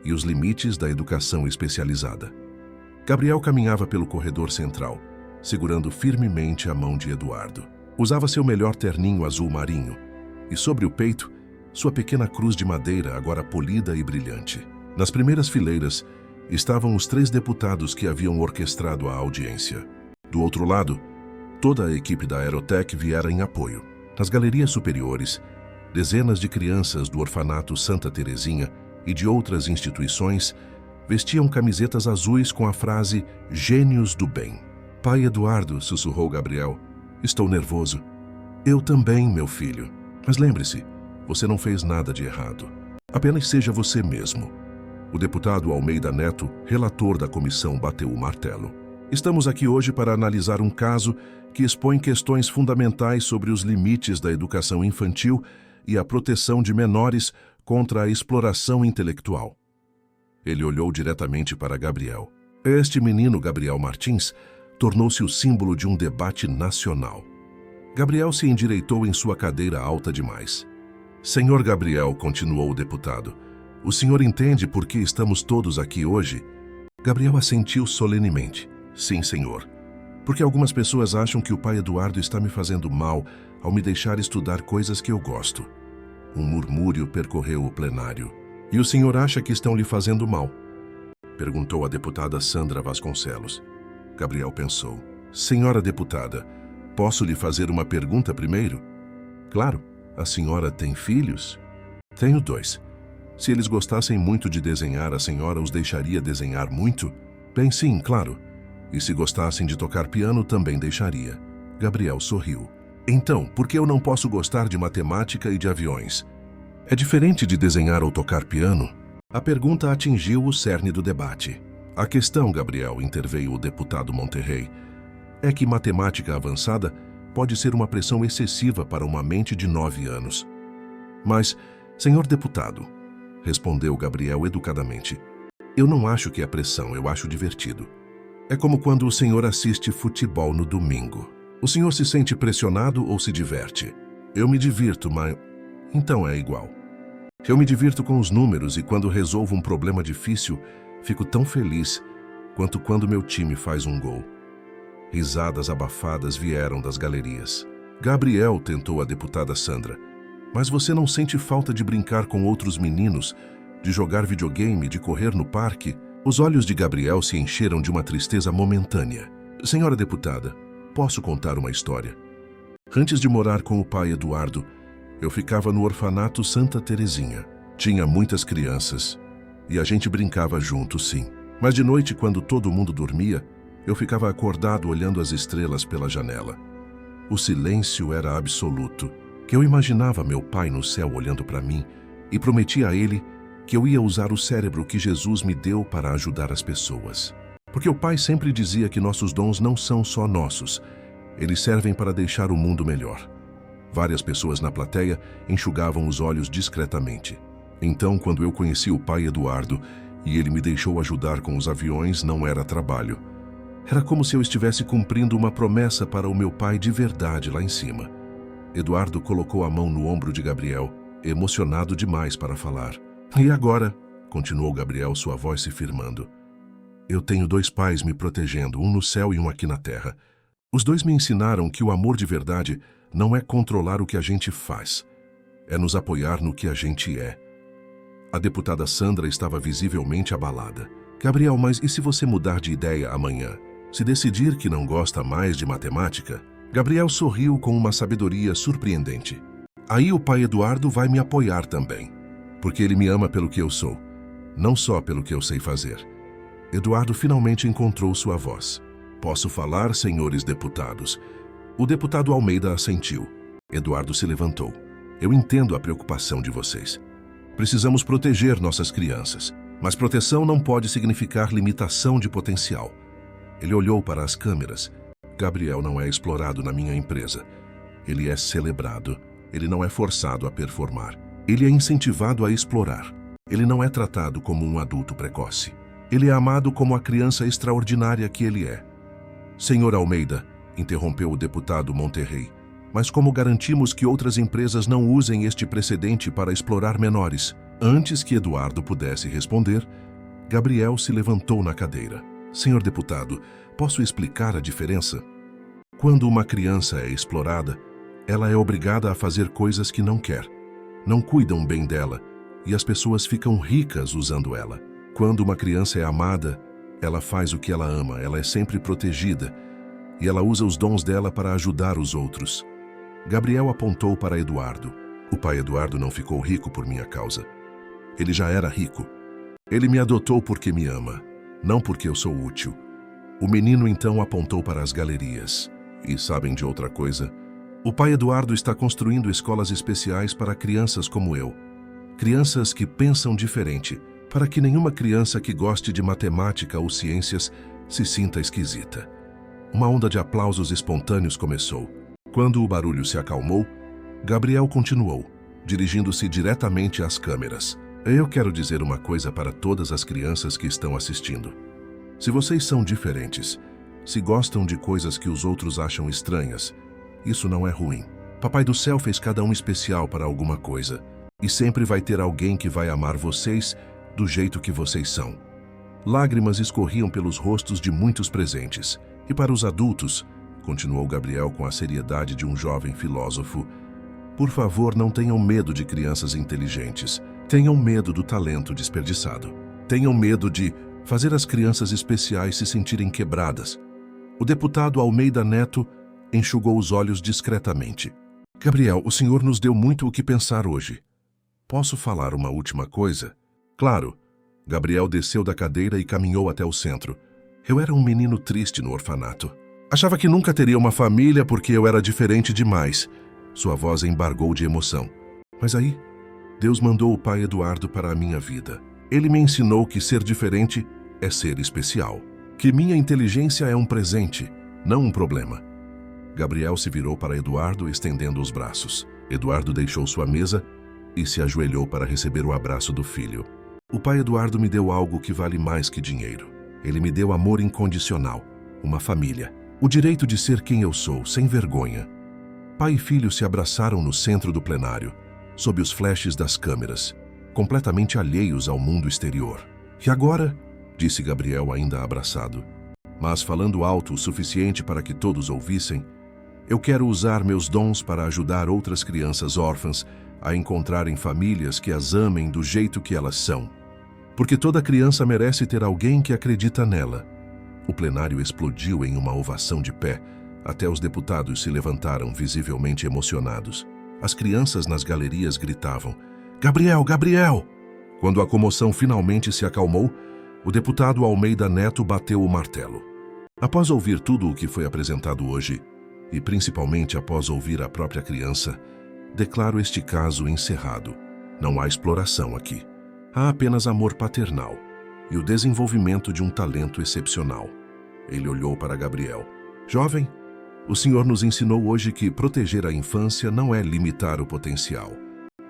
e os limites da educação especializada. Gabriel caminhava pelo corredor central, segurando firmemente a mão de Eduardo. Usava seu melhor terninho azul marinho e sobre o peito, sua pequena cruz de madeira agora polida e brilhante. Nas primeiras fileiras, estavam os 3 deputados que haviam orquestrado a audiência. Do outro lado, toda a equipe da Aerotech viera em apoio. Nas galerias superiores, dezenas de crianças do orfanato Santa Terezinha e de outras instituições vestiam camisetas azuis com a frase Gênios do Bem. Pai Eduardo, sussurrou Gabriel, estou nervoso. Eu também, meu filho. Mas lembre-se, você não fez nada de errado. Apenas seja você mesmo. O deputado Almeida Neto, relator da comissão, bateu o martelo. Estamos aqui hoje para analisar um caso que expõe questões fundamentais sobre os limites da educação infantil e a proteção de menores contra a exploração intelectual. Ele olhou diretamente para Gabriel. Este menino, Gabriel Martins, tornou-se o símbolo de um debate nacional. Gabriel se endireitou em sua cadeira alta demais. Senhor Gabriel, continuou o deputado, o senhor entende por que estamos todos aqui hoje? Gabriel assentiu solenemente. Sim, senhor. Porque algumas pessoas acham que o pai Eduardo está me fazendo mal ao me deixar estudar coisas que eu gosto. Um murmúrio percorreu o plenário. E o senhor acha que estão lhe fazendo mal? Perguntou a deputada Sandra Vasconcelos. Gabriel pensou. Senhora deputada, posso lhe fazer uma pergunta primeiro? Claro. A senhora tem filhos? Tenho 2. Se eles gostassem muito de desenhar, a senhora os deixaria desenhar muito? Bem, sim, claro. E se gostassem de tocar piano, também deixaria. Gabriel sorriu. Então, por que eu não posso gostar de matemática e de aviões? É diferente de desenhar ou tocar piano? A pergunta atingiu o cerne do debate. A questão, Gabriel, interveio o deputado Monterrey, é que matemática avançada pode ser uma pressão excessiva para uma mente de 9 anos. Mas, senhor deputado, respondeu Gabriel educadamente, eu não acho que é pressão, eu acho divertido. É como quando o senhor assiste futebol no domingo. O senhor se sente pressionado ou se diverte? Eu me divirto, mas... Então é igual. Eu me divirto com os números e quando resolvo um problema difícil, fico tão feliz quanto quando meu time faz um gol. Risadas abafadas vieram das galerias. Gabriel, tentou a deputada Sandra. Mas você não sente falta de brincar com outros meninos, de jogar videogame, de correr no parque? Os olhos de Gabriel se encheram de uma tristeza momentânea. Senhora deputada, posso contar uma história? Antes de morar com o pai Eduardo, eu ficava no orfanato Santa Terezinha. Tinha muitas crianças e a gente brincava junto, sim. Mas de noite, quando todo mundo dormia, eu ficava acordado olhando as estrelas pela janela. O silêncio era absoluto, que eu imaginava meu pai no céu olhando para mim e prometia a ele que eu ia usar o cérebro que Jesus me deu para ajudar as pessoas. Porque o pai sempre dizia que nossos dons não são só nossos, eles servem para deixar o mundo melhor. Várias pessoas na plateia enxugavam os olhos discretamente. Então, quando eu conheci o pai Eduardo e ele me deixou ajudar com os aviões, não era trabalho. Era como se eu estivesse cumprindo uma promessa para o meu pai de verdade lá em cima. Eduardo colocou a mão no ombro de Gabriel, emocionado demais para falar. E agora, continuou Gabriel, sua voz se firmando, eu tenho 2 pais me protegendo, um no céu e um aqui na terra. Os 2 me ensinaram que o amor de verdade não é controlar o que a gente faz, é nos apoiar no que a gente é. A deputada Sandra estava visivelmente abalada. Gabriel, mas e se você mudar de ideia amanhã? Se decidir que não gosta mais de matemática? Gabriel sorriu com uma sabedoria surpreendente. Aí o pai Eduardo vai me apoiar também, porque ele me ama pelo que eu sou, não só pelo que eu sei fazer. Eduardo finalmente encontrou sua voz. Posso falar, senhores deputados? O deputado Almeida assentiu. Eduardo se levantou. Eu entendo a preocupação de vocês. Precisamos proteger nossas crianças, mas proteção não pode significar limitação de potencial. Ele olhou para as câmeras. Gabriel não é explorado na minha empresa. Ele é celebrado. Ele não é forçado a performar. Ele é incentivado a explorar. Ele não é tratado como um adulto precoce. Ele é amado como a criança extraordinária que ele é. Senhor Almeida, interrompeu o deputado Monterrey, mas como garantimos que outras empresas não usem este precedente para explorar menores? Antes que Eduardo pudesse responder, Gabriel se levantou na cadeira. Senhor deputado, posso explicar a diferença? Quando uma criança é explorada, ela é obrigada a fazer coisas que não quer. Não cuidam bem dela e as pessoas ficam ricas usando ela. Quando uma criança é amada, ela faz o que ela ama, ela é sempre protegida e ela usa os dons dela para ajudar os outros. Gabriel apontou para Eduardo. O pai Eduardo não ficou rico por minha causa. Ele já era rico. Ele me adotou porque me ama, não porque eu sou útil. O menino então apontou para as galerias. E sabem de outra coisa? O pai Eduardo está construindo escolas especiais para crianças como eu. crianças que pensam diferente, para que nenhuma criança que goste de matemática ou ciências se sinta esquisita. Uma onda de aplausos espontâneos começou. Quando o barulho se acalmou, Gabriel continuou, dirigindo-se diretamente às câmeras. Eu quero dizer uma coisa para todas as crianças que estão assistindo. Se vocês são diferentes, se gostam de coisas que os outros acham estranhas, isso não é ruim. Papai do Céu fez cada um especial para alguma coisa, e sempre vai ter alguém que vai amar vocês do jeito que vocês são. Lágrimas escorriam pelos rostos de muitos presentes. E para os adultos, continuou Gabriel com a seriedade de um jovem filósofo, por favor, não tenham medo de crianças inteligentes. Tenham medo do talento desperdiçado. Tenham medo de fazer as crianças especiais se sentirem quebradas. O deputado Almeida Neto enxugou os olhos discretamente. Gabriel, o senhor nos deu muito o que pensar hoje. Posso falar uma última coisa? Claro. Gabriel desceu da cadeira e caminhou até o centro. Eu era um menino triste no orfanato. Achava que nunca teria uma família porque eu era diferente demais. Sua voz embargou de emoção. Mas aí, Deus mandou o pai Eduardo para a minha vida. Ele me ensinou que ser diferente é ser especial. Que minha inteligência é um presente, não um problema. Gabriel se virou para Eduardo, estendendo os braços. Eduardo deixou sua mesa e se ajoelhou para receber o abraço do filho. O pai Eduardo me deu algo que vale mais que dinheiro. Ele me deu amor incondicional, uma família, o direito de ser quem eu sou, sem vergonha. Pai e filho se abraçaram no centro do plenário, sob os flashes das câmeras, completamente alheios ao mundo exterior. E agora, disse Gabriel ainda abraçado, mas falando alto o suficiente para que todos ouvissem, eu quero usar meus dons para ajudar outras crianças órfãs a encontrarem famílias que as amem do jeito que elas são. Porque toda criança merece ter alguém que acredita nela. O plenário explodiu em uma ovação de pé, até os deputados se levantaram visivelmente emocionados. As crianças nas galerias gritavam, Gabriel, Gabriel! Quando a comoção finalmente se acalmou, o deputado Almeida Neto bateu o martelo. Após ouvir tudo o que foi apresentado hoje, e principalmente após ouvir a própria criança, declaro este caso encerrado. Não há exploração aqui. Há apenas amor paternal e o desenvolvimento de um talento excepcional. Ele olhou para Gabriel. Jovem, o senhor nos ensinou hoje que proteger a infância não é limitar o potencial,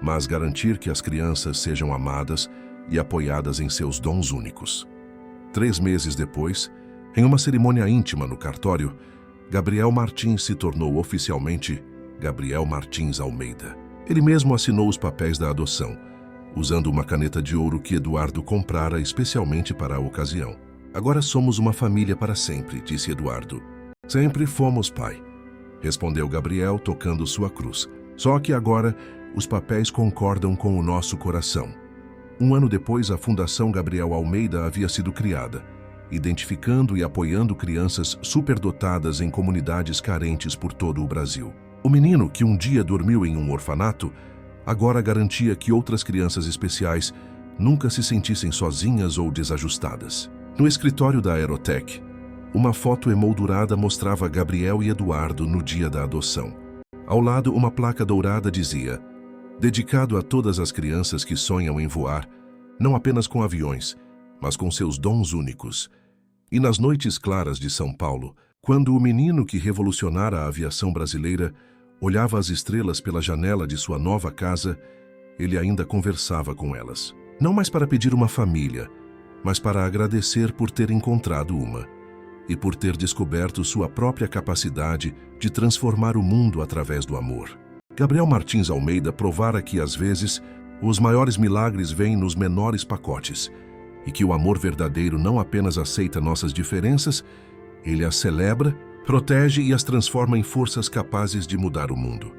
mas garantir que as crianças sejam amadas e apoiadas em seus dons únicos. 3 meses depois, em uma cerimônia íntima no cartório, Gabriel Martins se tornou oficialmente Gabriel Martins Almeida. Ele mesmo assinou os papéis da adoção, usando uma caneta de ouro que Eduardo comprara especialmente para a ocasião. Agora somos uma família para sempre, disse Eduardo. Sempre fomos, pai, respondeu Gabriel tocando sua cruz. Só que agora os papéis concordam com o nosso coração. 1 ano depois, a Fundação Gabriel Almeida havia sido criada, identificando e apoiando crianças superdotadas em comunidades carentes por todo o Brasil. O menino que um dia dormiu em um orfanato, agora garantia que outras crianças especiais nunca se sentissem sozinhas ou desajustadas. No escritório da Aerotech, uma foto emoldurada mostrava Gabriel e Eduardo no dia da adoção. Ao lado, uma placa dourada dizia: dedicado a todas as crianças que sonham em voar, não apenas com aviões, mas com seus dons únicos. E nas noites claras de São Paulo, quando o menino que revolucionara a aviação brasileira olhava as estrelas pela janela de sua nova casa, ele ainda conversava com elas. Não mais para pedir uma família, mas para agradecer por ter encontrado uma e por ter descoberto sua própria capacidade de transformar o mundo através do amor. Gabriel Martins Almeida provara que, às vezes, os maiores milagres vêm nos menores pacotes e que o amor verdadeiro não apenas aceita nossas diferenças, ele as celebra, protege e as transforma em forças capazes de mudar o mundo.